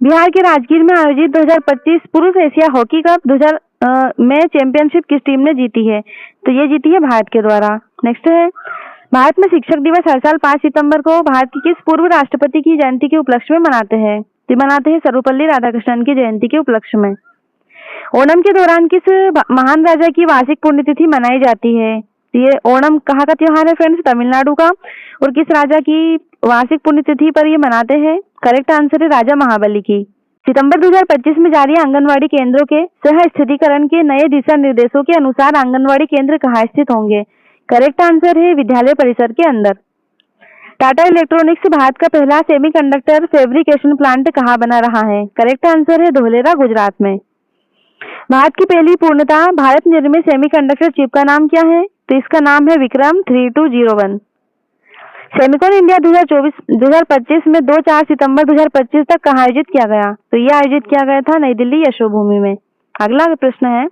बिहार के राजगीर में आयोजित 2025 पुरुष एशिया हॉकी कप 2000 में चैंपियनशिप किस टीम ने जीती है? तो ये जीती है भारत के द्वारा। नेक्स्ट है भारत में शिक्षक दिवस हर साल 5 सितंबर को भारत की किस पूर्व राष्ट्रपति की जयंती के उपलक्ष्य में मनाते हैं? तो मनाते हैं सर्वपल्ली राधाकृष्णन की जयंती के उपलक्ष्य में। ओणम के दौरान किस महान राजा की वार्षिक पुण्यतिथि मनाई जाती है? ये ओणम कहाँ का त्योहार है? फ्रेंड्स, तमिलनाडु का। और किस राजा की वार्षिक पुण्यतिथि पर ये मनाते हैं? करेक्ट आंसर है राजा महाबली की। सितंबर 2025 में जारी आंगनवाड़ी केंद्रों के सह स्थितिकरण के नए दिशा निर्देशों के अनुसार आंगनवाड़ी केंद्र कहाँ स्थित होंगे? करेक्ट आंसर है विद्यालय परिसर के अंदर। टाटा इलेक्ट्रॉनिक्स भारत का पहला सेमीकंडक्टर फैब्रिकेशन प्लांट कहाँ बना रहा है? करेक्ट आंसर है धोलेरा, गुजरात में। भारत की पहली पूर्णतः भारत निर्मित सेमीकंडक्टर चिप का नाम क्या है? तो इसका नाम है विक्रम 3201। सेमिकॉन इंडिया 2025 में 2-4 सितंबर 2025 तक कहाँ आयोजित किया गया? तो ये आयोजित किया गया था नई दिल्ली यशोभूमि में। अगला प्रश्न है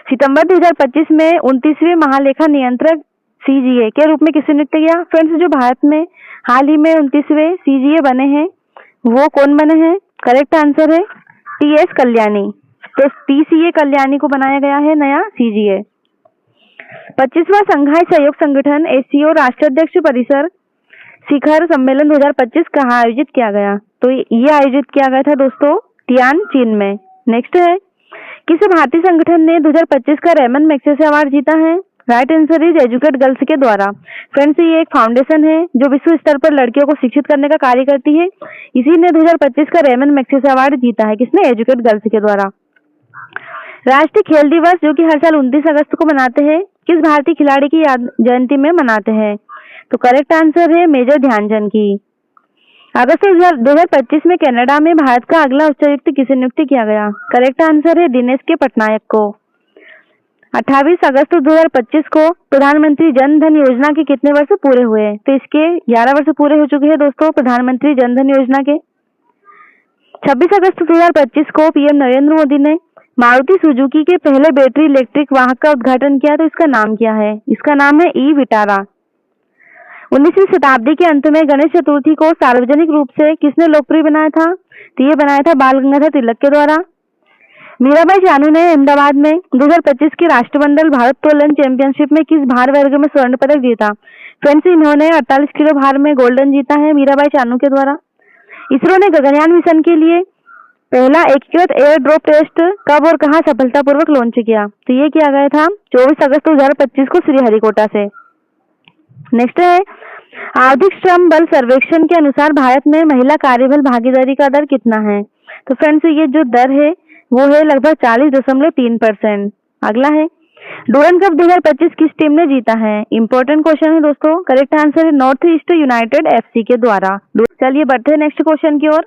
सितंबर 2025 में 29वें महालेखा नियंत्रक सीजीए के रूप में किसे नियुक्त किया? फ्रेंड्स, जो भारत में हाल ही में 29वें सीजीए बने हैं वो कौन बने हैं? करेक्ट आंसर है टीएस कल्याणी। तो टीसीए कल्याणी को बनाया गया है नया सीजीए। 25वां संघाई सहयोग संगठन एससीओ राष्ट्राध्यक्ष परिसर शिखर सम्मेलन 2025 कहाँ आयोजित किया गया? तो ये आयोजित किया गया था दोस्तों तियानजिन में। नेक्स्ट है किस भारतीय संगठन ने 2025 का रेमन मैग्सेसे अवार्ड जीता है? Right answer is educate girls के द्वारा। फ्रेंड्स, ये एक फाउंडेशन है जो विश्व स्तर पर लड़कियों को शिक्षित करने का कार्य करती है। इसी ने 2025 का रेमन मैग्सेसे अवार्ड जीता है। किसने? एजुकेट गर्ल्स के द्वारा। राष्ट्रीय खेल दिवस जो कि हर साल 29 अगस्त को मनाते हैं किस भारतीय खिलाड़ी की जयंती में मनाते हैं? तो करेक्ट आंसर है मेजर ध्यानचंद की। अगस्त 2025 में कनाडा में भारत का अगला उच्चायुक्त किसे नियुक्त किया गया? करेक्ट आंसर है दिनेश के पटनायक को। 28 अगस्त 2025 को प्रधानमंत्री जन धन योजना के कितने वर्ष पूरे हुए? तो इसके 11 वर्ष पूरे हो चुके हैं दोस्तों प्रधानमंत्री जन धन योजना के। 26 अगस्त 2025 को पीएम नरेंद्र मोदी ने मारुति सुजुकी के पहले बैटरी इलेक्ट्रिक वाहन का उद्घाटन किया, तो इसका नाम क्या है? इसका नाम है ई विटारा। 19वीं शताब्दी के अंत में गणेश चतुर्थी को सार्वजनिक रूप से किसने लोकप्रिय बनाया था? तो ये बनाया था बाल गंगाधर तिलक के द्वारा। मीराबाई चानू ने अहमदाबाद में 2025 की राष्ट्रमंडल भारोत्तोलन चैंपियनशिप में किस भार वर्ग में स्वर्ण पदक जीता? फ्रेंड्स, इन्होंने 48 किलो भार में गोल्डन जीता है मीराबाई चानू के द्वारा। इसरो ने गगनयान मिशन के लिए पहला एकीकृत एयर ड्रॉप टेस्ट कब और कहां सफलतापूर्वक लॉन्च किया? तो ये किया गया था 24 अगस्त 2025 को श्रीहरिकोटा से। नेक्स्ट है आर्थिक श्रम बल सर्वेक्षण के अनुसार भारत में महिला कार्यबल भागीदारी का दर कितना है? तो फ्रेंड्स ये जो दर है वो है लगभग 40.3%। अगला है डूरन कप 2025 किस टीम ने जीता है? इंपॉर्टेंट क्वेश्चन है दोस्तों। करेक्ट आंसर है नॉर्थ ईस्ट यूनाइटेड एफसी के द्वारा। चलिए बढ़ते हैं नेक्स्ट क्वेश्चन की ओर।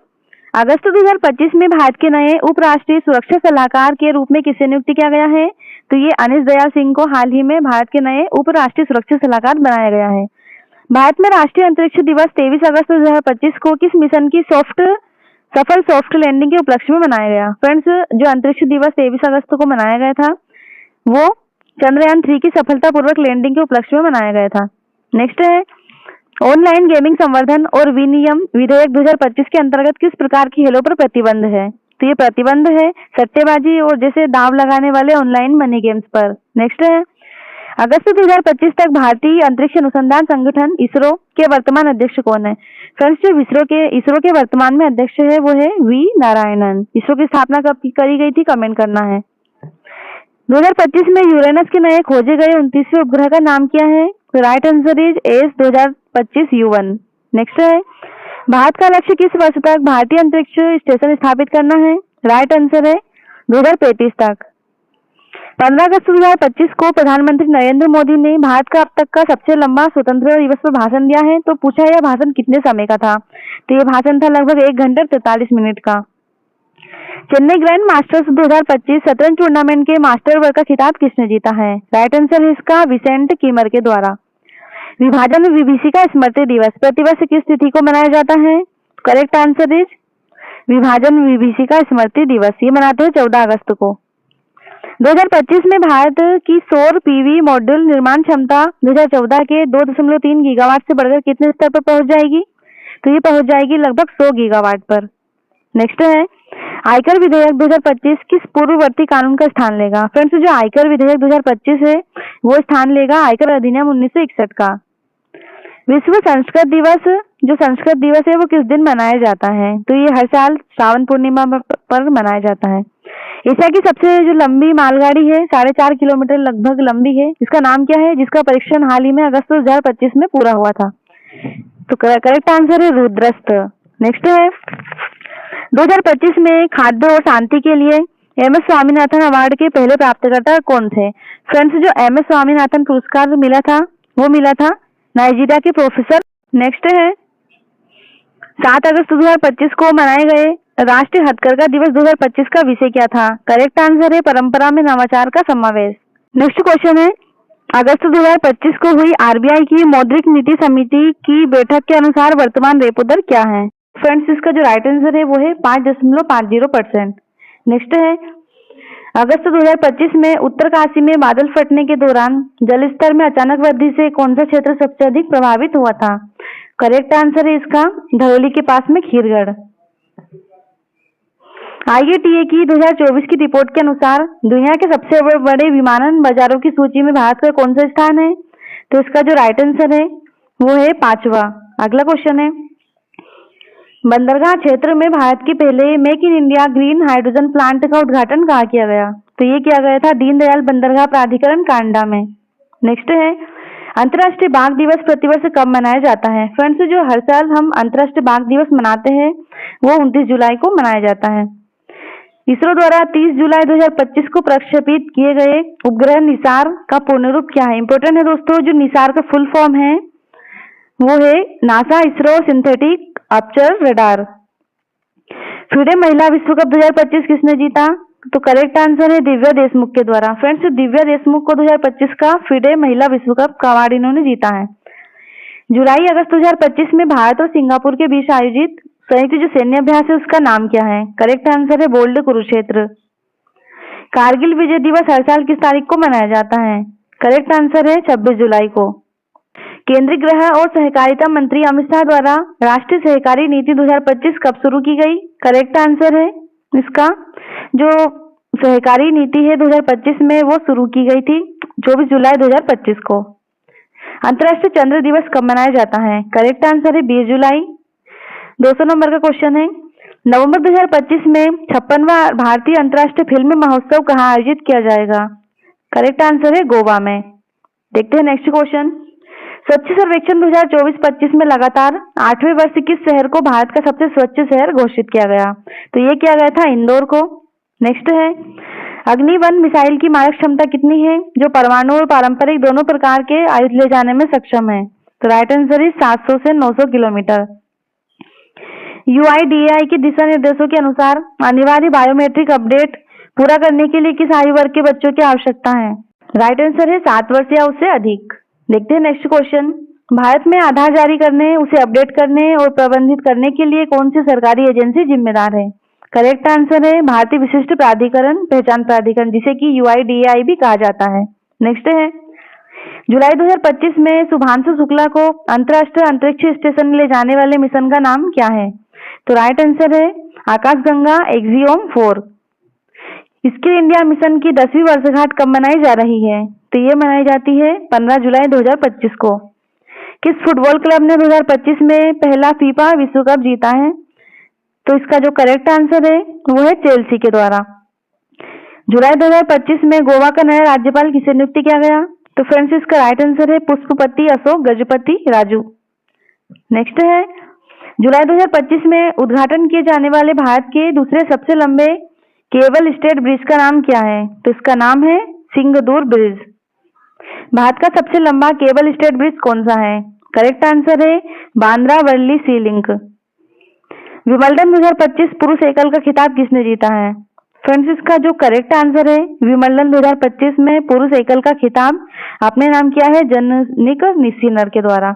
अगस्त 2025 में भारत के नए उपराष्ट्रीय सुरक्षा सलाहकार के रूप में किसे नियुक्त किया गया है? तो ये अनिश दयाल सिंह को हाल ही में भारत के नए उपराष्ट्रीय सुरक्षा सलाहकार बनाया गया है। भारत में राष्ट्रीय अंतरिक्ष दिवस 23 अगस्त 2025 को किस मिशन की सफल सॉफ्ट लैंडिंग के उपलक्ष्य में मनाया गया? फ्रेंड्स जो अंतरिक्ष दिवस 23 अगस्त को मनाया गया था वो चंद्रयान 3 की सफलतापूर्वक लैंडिंग के उपलक्ष्य में मनाया गया था। नेक्स्ट है ऑनलाइन गेमिंग संवर्धन और विनियम विधेयक 2025 के अंतर्गत किस प्रकार की खेलों पर प्रतिबंध है? तो ये प्रतिबंध है सट्टेबाजी और जैसे दाव लगाने वाले ऑनलाइन मनी गेम्स पर। नेक्स्ट है अगस्त 2025 तक भारतीय अंतरिक्ष अनुसंधान संगठन इसरो के वर्तमान अध्यक्ष कौन है? फ्रेंड्स जो इसरो के वर्तमान में अध्यक्ष है वो है वी नारायणन। इसरो की स्थापना कब करी गई थी कमेंट करना है। 2025 में यूरेनस के नए खोजे गए 29वें उपग्रह का नाम क्या है? तो right answer is S 2025 U1। Next है भारत का लक्ष्य किस वर्ष तक भारतीय अंतरिक्ष स्टेशन स्थापित करना है? राइट आंसर है 2035 तक। 15 अगस्त 2025 को प्रधानमंत्री नरेंद्र मोदी ने भारत का अब तक का सबसे लंबा स्वतंत्रता दिवस पर भाषण दिया है। तो पूछा यह भाषण कितने समय का था? तो ये भाषण था लगभग 1 घंटा 43 मिनट का। चेन्नई ग्रैंड मास्टर्स 2025 शतरंज टूर्नामेंट के मास्टर वर्ग का खिताब किसने जीता है? राइट आंसर है इसका विसेंट कीमर के द्वारा। विभाजन विभीषिका स्मृति दिवस प्रतिवर्ष किस तिथि को मनाया जाता है? करेक्ट आंसर इज विभाजन विभीषिका स्मृति दिवस। ये मनाते हैं 14 अगस्त को। 2025 में भारत की सौर पीवी मॉड्यूल निर्माण क्षमता 2014 के 2.3 गीगावाट से बढ़कर कितने स्तर पर पहुंच जाएगी? तो ये पहुंच जाएगी लगभग 100 गीगावाट पर। नेक्स्ट है आयकर विधेयक 2025 किस पूर्ववर्ती कानून का स्थान लेगा? फ्रेंड्स जो आयकर विधेयक 2025 है वो स्थान लेगा आयकर अधिनियम 1961 का। विश्व संस्कृत दिवस जो संस्कृत दिवस है वो किस दिन मनाया जाता है? तो ये हर साल श्रावण पूर्णिमा पर मनाया जाता है। एशिया की सबसे जो लंबी मालगाड़ी है 4.5 किलोमीटर लगभग लंबी है, इसका नाम क्या है जिसका परीक्षण हाल ही में अगस्त 2025 में पूरा हुआ था? तो करेक्ट आंसर है रुद्रस्त। नेक्स्ट है 2025 में खाद्य और शांति के लिए एम एस स्वामीनाथन अवार्ड के पहले प्राप्तकर्ता कौन थे? फ्रेंड्स जो एम एस स्वामीनाथन पुरस्कार मिला था वो मिला था नाइजीरिया के प्रोफेसर। नेक्स्ट है 7 अगस्त 2025 को मनाए गए राष्ट्रीय हथकरघा दिवस 2025 का विषय क्या था? करेक्ट आंसर है परंपरा में नवाचार का समावेश। नेक्स्ट क्वेश्चन है अगस्त 2025 को हुई आरबीआई की मौद्रिक नीति समिति की बैठक के अनुसार वर्तमान रेपो दर क्या है? फ्रेंड्स इसका जो राइट आंसर है वो है 5.50%। नेक्स्ट है अगस्त 2025 में उत्तरकाशी में बादल फटने के दौरान जल स्तर में अचानक वृद्धि से कौन सा क्षेत्र सबसे अधिक प्रभावित हुआ था? करेक्ट आंसर है इसका धरोली के पास में खीरगढ़। IATA की 2024 की रिपोर्ट के अनुसार दुनिया के सबसे बड़े विमानन बाजारों की सूची में भारत का कौन सा स्थान है? तो इसका जो राइट आंसर है वो है 5वां। अगला क्वेश्चन है बंदरगाह क्षेत्र में भारत के पहले make in India green hydrogen plant का उद्घाटन कहाँ किया गया? तो ये किया गया था दीनदयाल बंदरगाह प्राधिकरण कांडा में। नेक्स्ट है अंतर्राष्ट्रीय बाघ दिवस प्रतिवर्ष कब मनाया जाता है? फ्रेंड्स जो हर साल हम अंतर्राष्ट्रीय बाघ दिवस मनाते हैं वो 29 जुलाई को मनाया जाता है। इसरो द्वारा 30 जुलाई 2025 को प्रक्षेपित किए गए उपग्रह निसार का पूर्ण रूप क्या है? इंपॉर्टेंट है दोस्तों जो निसार का फुल फॉर्म है वो है NASA ISRO synthetic aperture radar. FIDE महिला विश्व कप 2025 किसने जीता? तो करेक्ट आंसर है दिव्या देशमुख के द्वारा। फ्रेंड्स दिव्या देशमुख को 2025 का फिडे महिला विश्व कप का अवार्ड इन्होंने जीता है। जुलाई अगस्त 2025 में भारत और सिंगापुर के बीच आयोजित संयुक्त जो सैन्य अभ्यास है उसका नाम क्या है? करेक्ट आंसर है बोल्ड कुरुक्षेत्र। कारगिल विजय दिवस हर साल किस तारीख को मनाया जाता है? करेक्ट आंसर है 26 जुलाई को। केंद्रीय गृह और सहकारिता मंत्री अमित शाह द्वारा राष्ट्रीय सहकारी नीति 2025 कब शुरू की गई? करेक्ट आंसर है इसका जो सहकारी नीति है 2025 में वो शुरू की गई थी 24 जुलाई 2025 को। अंतर्राष्ट्रीय चंद्र दिवस कब मनाया जाता है? करेक्ट आंसर है 20 जुलाई। 200 नंबर का क्वेश्चन है नवंबर 2025 में 56वां भारतीय अंतर्राष्ट्रीय फिल्म महोत्सव कहाँ आयोजित किया जाएगा? करेक्ट आंसर है गोवा में। देखते हैं नेक्स्ट क्वेश्चन स्वच्छ सर्वेक्षण 2024-25 में लगातार 8वें वर्ष किस शहर को भारत का सबसे स्वच्छ शहर घोषित किया गया? तो ये किया गया था इंदौर को। नेक्स्ट है, अग्नि-1 मिसाइल की मारक क्षमता कितनी है, जो परमाणु और पारंपरिक दोनों प्रकार के आयुध ले जाने में सक्षम है? तो राइट आंसर इज 700 से 900 किलोमीटर। UIDAI के दिशा निर्देशों के अनुसार अनिवार्य बायोमेट्रिक अपडेट पूरा करने के लिए किस आयु वर्ग के बच्चों की आवश्यकता है? राइट आंसर है 7 वर्ष या उससे अधिक। देखते हैं नेक्स्ट क्वेश्चन। भारत में आधार जारी करने, उसे अपडेट करने और प्रबंधित करने के लिए कौन सी सरकारी एजेंसी जिम्मेदार है? करेक्ट आंसर है भारतीय विशिष्ट प्राधिकरण पहचान प्राधिकरण, जिसे कि UIDAI भी कहा जाता है। नेक्स्ट है, जुलाई 2025 में शुभांशु शुक्ला को अंतर्राष्ट्रीय अंतरिक्ष स्टेशन ले जाने वाले मिशन का नाम क्या है? तो राइट आंसर है आकाशगंगा एक्सियोम 4। स्किल इंडिया मिशन की 10वीं वर्षगांठ कब मनाई जा रही है? तो ये मनाई जाती है 15 जुलाई 2025 को। किस फुटबॉल क्लब ने 2025 में पहला फीफा विश्व कप जीता है? तो इसका जो करेक्ट आंसर है वो है चेल्सी के द्वारा। जुलाई 2025 में गोवा का नया राज्यपाल किसे नियुक्त किया गया? तो फ्रेंड्स इसका राइट आंसर है पुष्पपति अशोक गजपति राजू। नेक्स्ट है, जुलाई 2025 में उद्घाटन किए जाने वाले भारत के दूसरे सबसे लंबे केबल स्टेट ब्रिज का नाम क्या है? तो इसका नाम है सिंगदूर ब्रिज। भारत का सबसे लंबा केबल स्टेट ब्रिज कौन सा है? करेक्ट आंसर है बांद्रा वर्ली सी लिंक। विंबलडन 2025 पुरुष एकल का खिताब किसने जीता है? फ्रेंड्स इसका जो करेक्ट आंसर है विंबलडन 2025 में पुरुष एकल का खिताब अपने नाम किया है जनिक सिनर के द्वारा।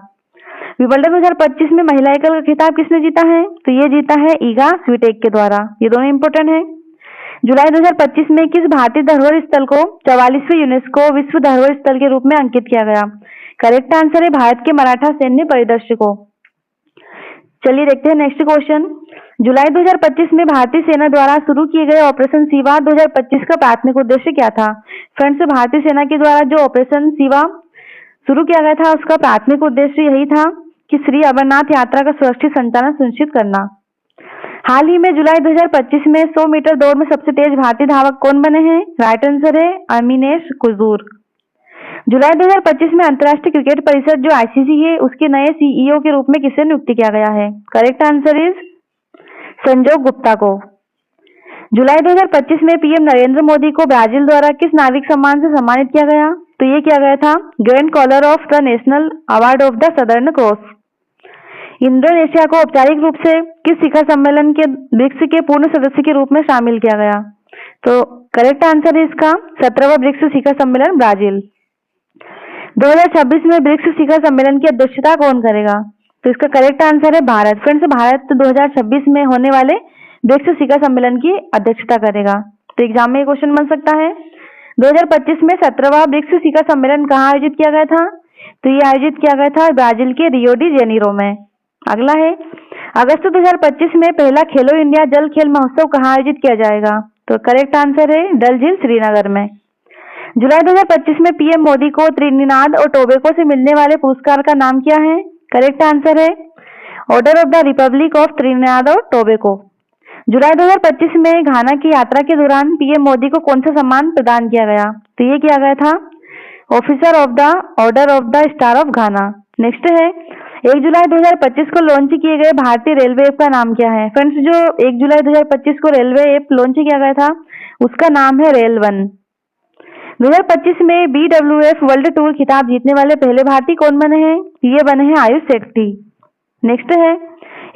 विंबलडन 2025 में महिला एकल का खिताब किसने जीता है? तो ये जीता है ईगा स्विटेक के द्वारा। ये दोनों इंपोर्टेंट है। जुलाई 2025 में किस भारतीय धरोहर स्थल को 44वें यूनेस्को विश्व धरोहर स्थल के रूप में अंकित किया गया? करेक्ट आंसर है भारत के मराठा सैन्य परिदृश्य को। चलिए देखते हैं नेक्स्ट क्वेश्चन। जुलाई 2025 में भारतीय सेना द्वारा शुरू किए गए ऑपरेशन शिवा 2025 का प्राथमिक उद्देश्य क्या था? फ्रेंड्स भारतीय सेना के द्वारा जो ऑपरेशन शिवा शुरू किया गया था उसका प्राथमिक उद्देश्य यही था कि श्री अमरनाथ यात्रा का सुरक्षित संचालन सुनिश्चित करना। हाल ही में जुलाई 2025 में 100 मीटर दौड़ में सबसे तेज भारतीय धावक कौन बने हैं? राइट आंसर है अमीनेश कुजूर। जुलाई 2025 में अंतर्राष्ट्रीय क्रिकेट परिषद जो ICC है उसके नए CEO के रूप में किसे नियुक्त किया गया है? करेक्ट आंसर इज संजोग गुप्ता को। जुलाई 2025 में PM नरेंद्र मोदी को ब्राजील द्वारा किस नागरिक सम्मान से सम्मानित किया गया? तो ये किया गया था grand collar of the national award of the Southern Cross. Indonesia को औपचारिक रूप से किस शिखर सम्मेलन के ब्रिक्स के पूर्ण सदस्य के रूप में शामिल किया गया? तो करेक्ट आंसर है इसका 17वां ब्रिक्स शिखर सम्मेलन ब्राजील। 2026 में ब्रिक्स शिखर सम्मेलन की अध्यक्षता कौन करेगा? तो इसका करेक्ट आंसर है भारत। फ्रेंड्स भारत 2026 में होने वाले ब्रिक्स शिखर सम्मेलन की अध्यक्षता करेगा। तो एग्जाम में क्वेश्चन बन सकता है 2025 में 17वां ब्रिक्स शिखर सम्मेलन कहाँ आयोजित किया गया था? तो ये आयोजित किया गया था ब्राजील के रियो डी जेनेरो में। अगला है, अगस्त 2025 में पहला खेलो इंडिया जल खेल महोत्सव कहाँ आयोजित किया जाएगा? तो करेक्ट आंसर है डल झील श्रीनगर में। जुलाई 2025 में PM मोदी को त्रिनिदाद और टोबैगो से मिलने वाले पुरस्कार का नाम क्या है? करेक्ट आंसर है order of the Republic of Trinidad और टोबैगो। जुलाई 2025 में घाना की यात्रा के दौरान PM मोदी को कौन सा सम्मान प्रदान किया गया? तो ये किया गया था officer of the order of the star of Ghana. Next है, 1 जुलाई 2025 को लॉन्च किए गए भारतीय रेलवे ऐप का नाम क्या है? फ्रेंड्स जो 1 जुलाई 2025 को रेलवे ऐप लॉन्च किया गया था उसका नाम है रेल वन। 2025 में BWF वर्ल्ड टूर खिताब जीतने वाले पहले भारतीय कौन बने हैं? ये बने हैं आयुष शेट्टी। नेक्स्ट है,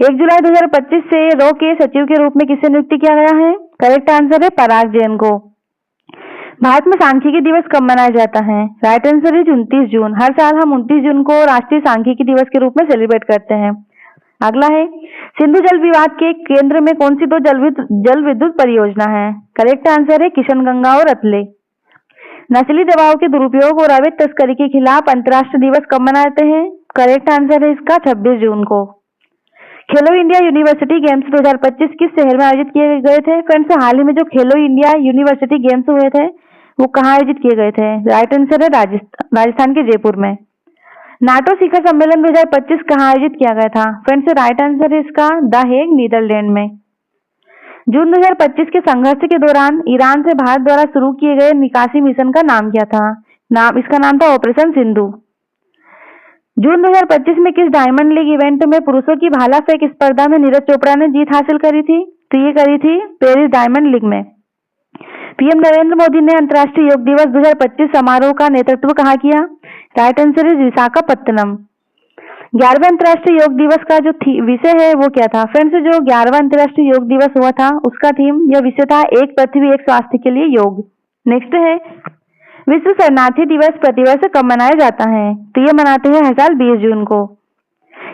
1 जुलाई 2025 से रॉ के सचिव के रूप में किसे नियुक्त किया गया है? करेक्ट आंसर है पराग जैन को। भारत में सांख्यिकी दिवस कब मनाया जाता है? राइट आंसर है 29 जून। हर साल हम 29 जून को राष्ट्रीय सांख्यिकी दिवस के रूप में सेलिब्रेट करते हैं। अगला है, सिंधु जल विवाद के केंद्र में कौन सी 2 जल विद्युत परियोजना है? करेक्ट आंसर है किशनगंगा और रतले। नस्ली दवाओं के दुरुपयोग और अवैध तस्करी के खिलाफ अंतर्राष्ट्रीय दिवस कब मनाते हैं? करेक्ट आंसर है इसका 26 जून को। खेलो इंडिया यूनिवर्सिटी गेम्स 2025 किस शहर में आयोजित किए गए थे? फ्रेंड्स हाल ही में जो खेलो इंडिया यूनिवर्सिटी गेम्स हुए थे वो कहाँ आयोजित किए गए थे? राइट आंसर है राजस्थान के जयपुर में। नाटो शिखर सम्मेलन 2025 कहाँ आयोजित किया गया था? फ्रेंड्स राइट आंसर है इसका द हेग नीदरलैंड में। जून 2025 के संघर्ष के दौरान ईरान से भारत द्वारा शुरू किए गए निकासी मिशन का नाम क्या था? इसका नाम था ऑपरेशन सिंधु। जून 2025 में किस डायमंड लीग इवेंट में पुरुषों की भाला फेंक स्पर्धा में नीरज चोपड़ा ने जीत हासिल करी थी? तो ये करी थी पेरिस डायमंड लीग में। पीएम नरेंद्र मोदी ने अंतर्राष्ट्रीय योग दिवस 2025 समारोह का नेतृत्व कहाँ किया? Right answer is Visakhapatnam. 11वें अंतर्राष्ट्रीय योग दिवस का जो विषय है वो क्या था? फ्रेंड्स, जो 11वां अंतर्राष्ट्रीय योग दिवस हुआ था उसका थीम या विषय था एक पृथ्वी एक स्वास्थ्य के लिए योग। नेक्स्ट है विश्व शरणार्थी दिवस प्रतिवर्ष कब मनाया जाता है? तो ये मनाते हैं हर साल 20 जून को।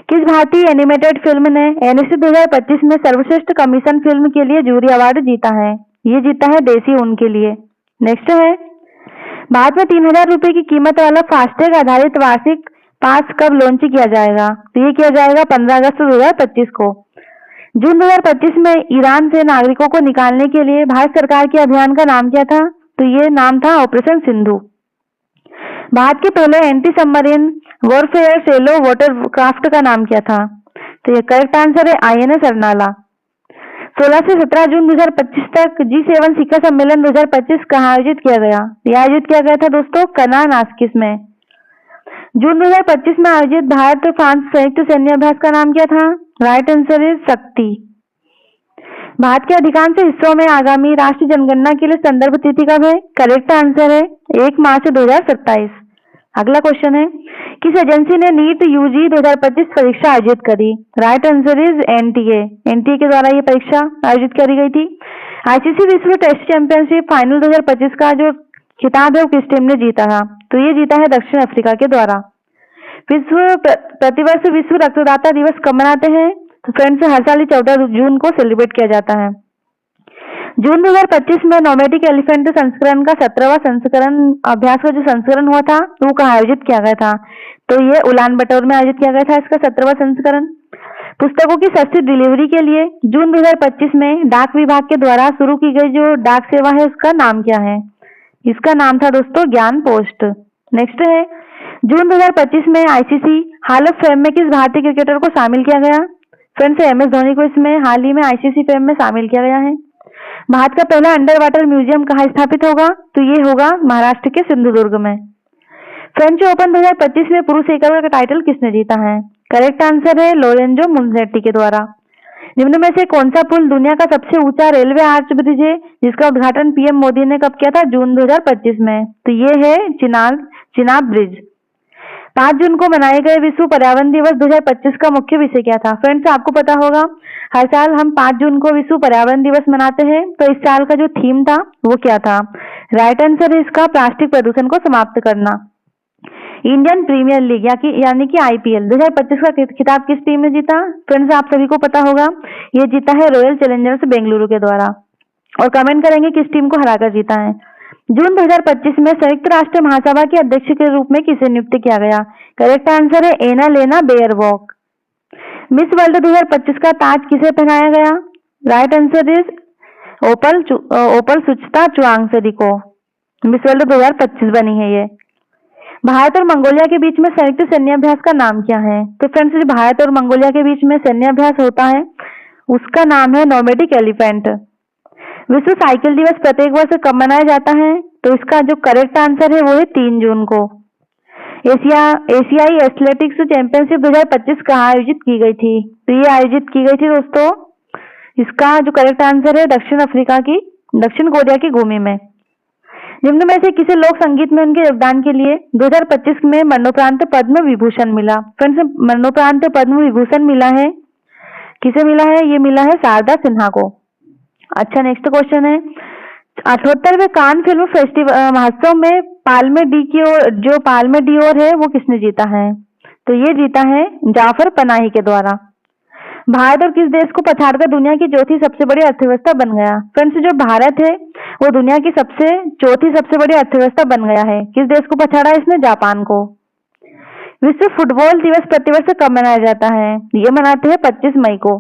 किस भारतीय एनिमेटेड फिल्म ने एनएससी 2025 में सर्वश्रेष्ठ कमीशन फिल्म के लिए जूरी अवार्ड जीता है? ये जीता है देसी ऊन के लिए। नेक्स्ट है भारत में 3000 रुपए की कीमत वाला फास्टैग आधारित वार्षिक पास कब लॉन्च किया जाएगा? तो ये किया जाएगा 15 अगस्त 2025 को। जून 2025 में ईरान से नागरिकों को निकालने के लिए भारत सरकार के अभियान का नाम क्या था? तो ये नाम था ऑपरेशन सिंधु। भारत के पहले एंटी सबमरीन वॉरफेयर सेलो वाटरक्राफ्ट का नाम क्या था? तो ये करेक्ट आंसर है आईएनएस अर्नाला। 16 से 17 जून 2025 तक G7 शिखर सम्मेलन 2025 कहाँ आयोजित किया गया? यह आयोजित किया गया था दोस्तों कर्नाटक में। जून 2025 में आयोजित भारत और फ्रांस संयुक्त सैन्य अभ्यास का नाम क्या था? राइट आंसर इज शक्ति। भारत के अधिकांश हिस्सों में आगामी राष्ट्रीय जनगणना के लिए संदर्भ तिथि कब है? करेक्ट आंसर है 1 मार्च 2027। अगला क्वेश्चन है किस एजेंसी ने नीट यूजी 2025 परीक्षा आयोजित करी? राइट आंसर इज एनटीए के द्वारा ये परीक्षा आयोजित करी गई थी। आईसीसी विश्व टेस्ट चैंपियनशिप फाइनल 2025 का जो खिताब है वो किस टीम ने जीता था? तो ये जीता है दक्षिण अफ्रीका के द्वारा। प्रतिवर्ष विश्व रक्तदाता दिवस कब मनाते हैं? तो फ्रेंड्स हर साल 14 जून को सेलिब्रेट किया जाता है। जून 2025 में नोमैटिक एलिफेंट संस्करण का 17वां संस्करण अभ्यास का जो संस्करण हुआ था वो कहाँ आयोजित किया गया था? तो ये उलान बटोर में आयोजित किया गया था इसका 17वां संस्करण। पुस्तकों की सस्ती डिलीवरी के लिए जून 2025 में डाक विभाग के द्वारा शुरू की गई जो डाक सेवा है उसका नाम क्या है? इसका नाम था दोस्तों ज्ञान पोस्ट। नेक्स्ट है जून 2025 में आईसीसी हॉल ऑफ फेम में किस भारतीय क्रिकेटर को शामिल किया गया? फ्रेंड्स एमएस धोनी को इसमें हाल ही में आईसीसी फेम में शामिल किया गया है। भारत का पहला अंडर वाटर म्यूजियम कहाँ स्थापित होगा? तो ये होगा महाराष्ट्र के सिंधुदुर्ग में। फ्रेंच ओपन 2025 में पुरुष एकल का टाइटल किसने जीता है? करेक्ट आंसर है लोरेंजो मुनसेट्टी के द्वारा। निम्न में से कौन सा पुल दुनिया का सबसे ऊंचा रेलवे आर्च ब्रिज है जिसका उद्घाटन पीएम मोदी ने कब किया था? जून 2025 में। तो ये है चिनाब ब्रिज। 5 जून को मनाए गए विश्व पर्यावरण दिवस 2025 का मुख्य विषय क्या था? फ्रेंड्स आपको पता होगा हर साल हम 5 जून को विश्व पर्यावरण दिवस मनाते हैं। तो इस साल का जो थीम था वो क्या था? राइट आंसर है इसका प्लास्टिक प्रदूषण को समाप्त करना। इंडियन प्रीमियर लीग यानी कि आईपीएल 2025 का खिताब किस टीम ने जीता? फ्रेंड्स आप सभी को पता होगा ये जीता है रॉयल चैलेंजर्स बेंगलुरु के द्वारा। और कमेंट करेंगे किस टीम को हराकर जीता है। जून 2025 में संयुक्त राष्ट्र महासभा के अध्यक्ष के रूप में किसे नियुक्त किया गया? करेक्ट आंसर है एना लेना बेयरवॉक। मिस वर्ल्ड 2025 का ताज किसे पहनाया गया? राइट आंसर इज ओपल सुचता चुआंगसरी को। मिस वर्ल्ड 2025 बनी है ये। भारत और मंगोलिया के बीच में संयुक्त सैन्य अभ्यास का नाम क्या है? तो फ्रेंड्स जो भारत और मंगोलिया के बीच में सैन्य अभ्यास होता है उसका नाम है नोमैटिक एलिफेंट। विश्व साइकिल दिवस प्रत्येक वर्ष कब मनाया जाता है? तो इसका जो करेक्ट आंसर है वो है 3 जून को। एशियाई एथलेटिक्स चैंपियनशिप 2025 कहाँ आयोजित की गई थी? तो ये आयोजित की गई थी दोस्तों, इसका जो करेक्ट आंसर है दक्षिण कोरिया की भूमि में। निम्न में से किसे लोक संगीत में उनके योगदान के लिए 2025 में मरणोपरांत पद्म विभूषण मिला? फ्रेंड्स मरणोपरांत पद्म विभूषण मिला है किसे मिला है? ये मिला है शारदा सिन्हा को। अच्छा नेक्स्ट क्वेश्चन है 78वें कान फिल्म फेस्टिवल महोत्सव में पाल्मे डियोर है वो किसने जीता है? तो ये जीता है जाफर पनाही के द्वारा। भारत और किस देश को पछाड़कर दुनिया की चौथी सबसे बड़ी अर्थव्यवस्था बन गया? फ्रेंड्स जो भारत है वो दुनिया की चौथी सबसे बड़ी अर्थव्यवस्था बन गया है। किस देश को पछाड़ा इसने? जापान को। विश्व फुटबॉल दिवस प्रतिवर्ष कब मनाया जाता है? ये मनाते हैं 25 मई को।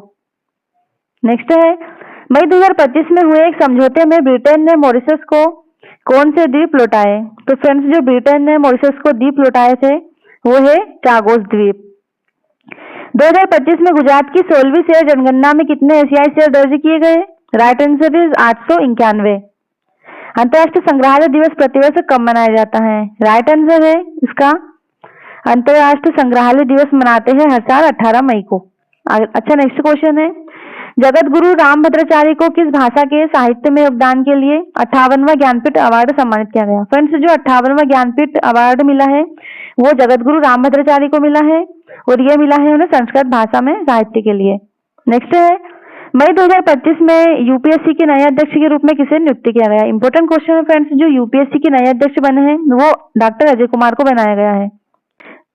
नेक्स्ट है मई 2025 में हुए एक समझौते में ब्रिटेन ने मॉरिशस को कौन से द्वीप लौटाए? तो फ्रेंड्स जो ब्रिटेन ने मॉरिशस को द्वीप लौटाए थे वो है चागोस द्वीप। 2025 में गुजरात की 16वीं शेयर जनगणना में कितने एशियाई शेयर दर्ज किए गए? Right answer is 891। अंतर्राष्ट्रीय संग्रहालय दिवस प्रतिवर्ष कब मनाया जाता है? राइट आंसर है इसका अंतर्राष्ट्रीय संग्रहालय दिवस मनाते हैं हर साल 18 मई को। अच्छा, नेक्स्ट क्वेश्चन है, जगत गुरु रामभद्राचार्य को किस भाषा के साहित्य में योगदान के लिए 58वां ज्ञानपीठ अवार्ड सम्मानित किया गया? फ्रेंड्स, जो 58वां ज्ञानपीठ अवार्ड मिला है वो जगत गुरु रामभद्राचार्य को मिला है और ये मिला है उन्हें संस्कृत भाषा में साहित्य के लिए। नेक्स्ट है, मई 2025 में यूपीएससी के नए अध्यक्ष के रूप में किसे नियुक्त किया गया? इंपॉर्टेंट क्वेश्चन है फ्रेंड्स, जो यूपीएससी के नए अध्यक्ष बने हैं वो डॉक्टर अजय कुमार को बनाया गया है।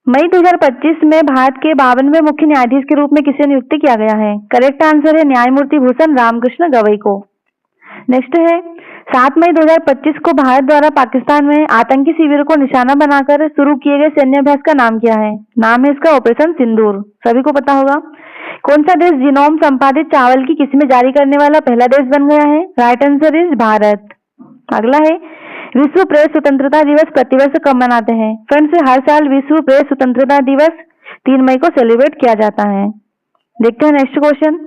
मई 2025 में भारत के 52वें मुख्य न्यायाधीश के रूप में किसे नियुक्त किया गया है? करेक्ट आंसर है न्यायमूर्ति भूषण रामकृष्ण गवई को। नेक्स्ट है, 7 मई 2025 को भारत द्वारा पाकिस्तान में आतंकी शिविर को निशाना बनाकर शुरू किए गए सैन्य अभ्यास का नाम क्या है? नाम है इसका ऑपरेशन सिंदूर, सभी को पता होगा। कौन सा देश जीनोम संपादित चावल की किस्में जारी करने वाला पहला देश बन गया है? Right answer is Bharat. अगला है, विश्व प्रेस स्वतंत्रता दिवस प्रतिवर्ष कब मनाते हैं? फ्रेंड्स, हर साल विश्व प्रेस स्वतंत्रता दिवस 3 मई को सेलिब्रेट किया जाता है। देखते हैं नेक्स्ट क्वेश्चन,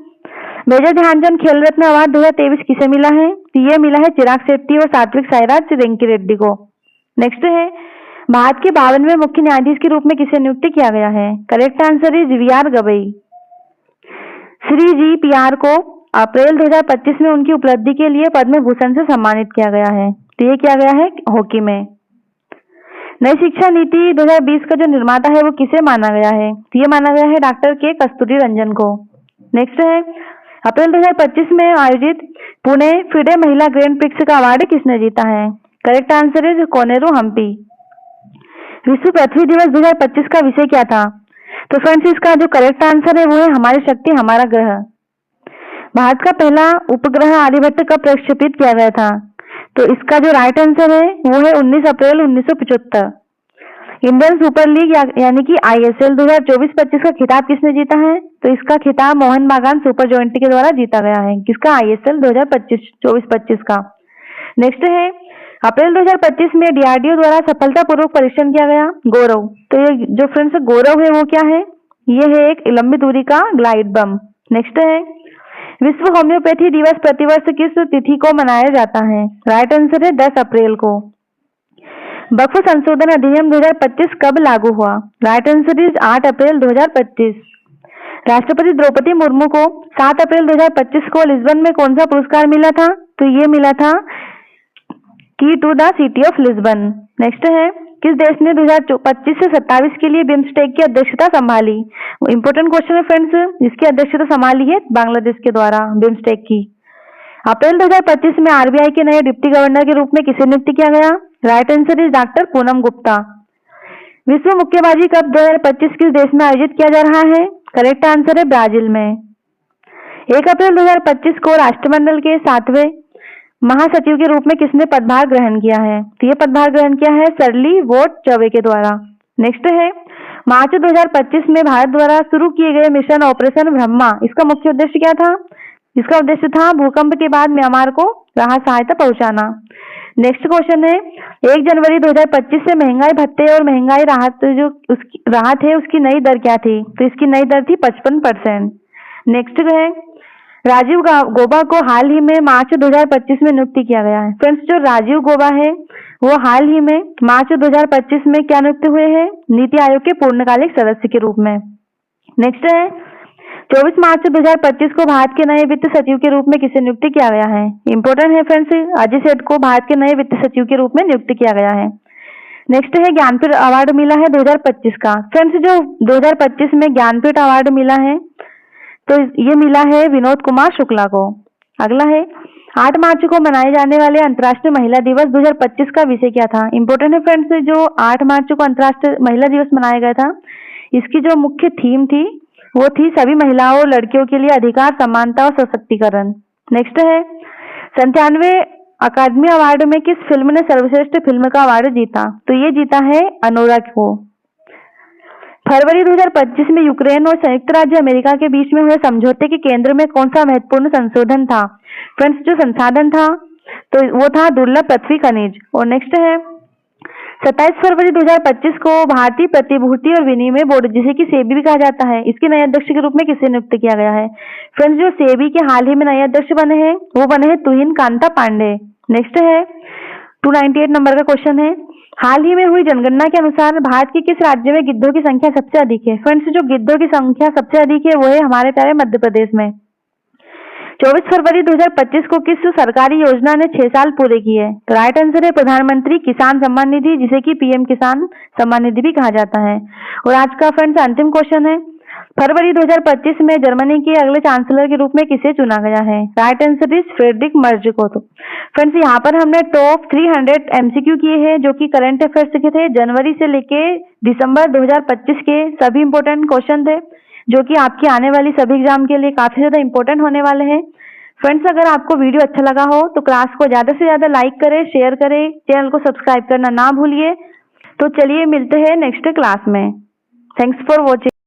मेजर ध्यानचंद खेल रत्न अवार्ड 2023 किसे मिला है? ये मिला है चिराग शेट्टी और सात्विक साईराज रेंकी रेड्डी को। नेक्स्ट है, भारत के 52वें मुख्य न्यायाधीश के रूप में किसे नियुक्त किया गया है? Correct answer is V R. Gavai. Shri G P R. को अप्रैल 2025 में उनकी उपलब्धि के लिए पद्म भूषण से सम्मानित किया गया है। तो ये किया गया है हॉकी में। नई शिक्षा नीति 2020 का जो निर्माता है वो किसे माना गया है? तो ये माना गया है डॉक्टर के कस्तूरी रंजन को। नेक्स्ट है, अप्रैल 2025 में आयोजित पुणे फिडे महिला ग्रैंड प्रिक्स का अवार्ड किसने जीता है? Correct answer is Koneru Humpy. विश्व पृथ्वी दिवस 2025 का विषय क्या था? तो फ्रेंड्स, इसका जो करेक्ट आंसर है वो है हमारी शक्ति हमारा ग्रह। भारत का पहला उपग्रह आर्यभट्ट कब प्रक्षेपित किया गया था? तो इसका जो राइट आंसर है वो है 19 अप्रैल 1975। इंडियन सुपर लीग यानी कि आईएसएल 2024-25 का खिताब किसने जीता है? तो इसका खिताब मोहन बागान सुपर जॉइंट के द्वारा जीता गया है। किसका? आईएसएल 2024-25 का। नेक्स्ट है, अप्रैल 2025 में डीआरडीओ द्वारा सफलतापूर्वक परीक्षण किया गया गौरव। तो ये जो फ्रेंड्स गौरव है वो क्या है? ये है एक लंबी दूरी का ग्लाइड बम। नेक्स्ट है, विश्व होम्योपैथी दिवस प्रतिवर्ष किस तिथि को मनाया जाता है? राइट आंसर है 10 अप्रैल को। वक्फ संशोधन अधिनियम 2025 कब लागू हुआ? राइट आंसर इज 8 अप्रैल 2025। राष्ट्रपति द्रौपदी मुर्मू को 7 अप्रैल 2025 को लिस्बन में कौन सा पुरस्कार मिला था? तो ये मिला था key to the city of Lisbon. Next है, किस देश ने 2025 से 27 के लिए बिम्स्टेक की अध्यक्षता संभाली? इंपोर्टेंट क्वेश्चन है फ्रेंड्स, इसकी अध्यक्षता संभाली है बांग्लादेश के द्वारा बिम्स्टेक की। अप्रैल 2025 में आरबीआई के नए डिप्टी गवर्नर के रूप में किसे नियुक्त किया गया? Right answer is doctor Poonam Gupta. विश्व मुक्केबाजी कप 2025 किस देश में आयोजित किया जा रहा है? करेक्ट आंसर है ब्राजील में। 1 अप्रैल 2025 को राष्ट्रमंडल के 7वें महासचिव के रूप में किसने पदभार ग्रहण किया है? तो ये पदभार ग्रहण किया है सरली वोट चौबे के द्वारा। नेक्स्ट है, मार्च 2025 में भारत द्वारा शुरू किए गए मिशन ऑपरेशन ब्रह्मा, इसका मुख्य उद्देश्य क्या था? इसका उद्देश्य था भूकंप के बाद म्यांमार को राहत सहायता पहुंचाना। नेक्स्ट क्वेश्चन है, 1 जनवरी 2025 से महंगाई भत्ते और महंगाई राहत जो उसकी राहत है उसकी नई दर क्या थी? तो इसकी नई दर थी 55%। नेक्स्ट है, राजीव गौबा को हाल ही में मार्च 2025 में नियुक्त किया गया है। फ्रेंड्स, जो राजीव गौबा है वो हाल ही में मार्च 2025 में क्या नियुक्त हुए हैं? नीति आयोग के पूर्णकालिक सदस्य के रूप में। नेक्स्ट है, 24 मार्च 2025 को भारत के नए वित्त सचिव के रूप में किसे नियुक्त किया गया है? इंपोर्टेंट है फ्रेंड्स, अजय सेठ को भारत के नए वित्त सचिव के रूप में नियुक्त किया गया है। नेक्स्ट है, ज्ञानपीठ अवार्ड मिला है 2025 का। फ्रेंड्स, जो 2025 में ज्ञानपीठ अवार्ड मिला है तो ये मिला है विनोद कुमार शुक्ला को। अगला है, 8 मार्च को मनाए जाने वाले अंतर्राष्ट्रीय महिला दिवस 2025 का विषय क्या था? इंपोर्टेंट है फ्रेंड्स, जो 8 मार्च को अंतर्राष्ट्रीय महिला दिवस मनाया गया था इसकी जो मुख्य थीम थी वो थी सभी महिलाओं और लड़कियों के लिए अधिकार, समानता और सशक्तिकरण। नेक्स्ट है, 97वें अकादमी अवार्ड में किस फिल्म ने सर्वश्रेष्ठ फिल्म का अवार्ड जीता? तो ये जीता है अनोरा को। फरवरी 2025 में यूक्रेन और संयुक्त राज्य अमेरिका के बीच में हुए समझौते के केंद्र में कौन सा महत्वपूर्ण संशोधन था? फ्रेंड्स, जो संसाधन था तो वो था दुर्लभ पृथ्वी खनिज। और नेक्स्ट है, 27 फरवरी 2025 को भारतीय प्रतिभूति और विनिमय बोर्ड, जिसे कि सेबी भी कहा जाता है, इसके नए अध्यक्ष के रूप में किसे नियुक्त किया गया है? फ्रेंड्स, जो सेबी के हाल ही में नए अध्यक्ष बने हैं वो बने हैं तुहिन कांता पांडे। नेक्स्ट है, 298 नंबर का क्वेश्चन है, हाल ही में हुई जनगणना के अनुसार भारत के किस राज्य में गिद्धों की संख्या सबसे अधिक है? फ्रेंड्स, जो गिद्धों की संख्या सबसे अधिक है वो है हमारे प्यारे मध्य प्रदेश में। 24 फरवरी 2025 को किस सरकारी योजना ने 6 साल पूरे किए? तो राइट आंसर है प्रधानमंत्री किसान सम्मान निधि, जिसे कि पीएम किसान सम्मान निधि भी कहा जाता है। और आज का फ्रेंड्स अंतिम क्वेश्चन है, फरवरी 2025 में जर्मनी के अगले चांसलर के रूप में किसे चुना गया है? Right answer is Friedrich Merz को। तो फ्रेंड्स, यहाँ पर हमने टॉप 300 एमसीक्यू किए हैं जो कि करंट अफेयर्स के थे, जनवरी से लेके दिसंबर 2025 के सभी इंपॉर्टेंट क्वेश्चन थे जो कि आपकी आने वाली सभी एग्जाम के लिए काफी ज्यादा इंपॉर्टेंट होने वाले हैं। फ्रेंड्स, अगर आपको वीडियो अच्छा लगा हो तो क्लास को ज्यादा से ज्यादा लाइक करें, शेयर करें, चैनल को सब्सक्राइब करना ना भूलिए। तो चलिए मिलते हैं नेक्स्ट क्लास में। Thanks for watching.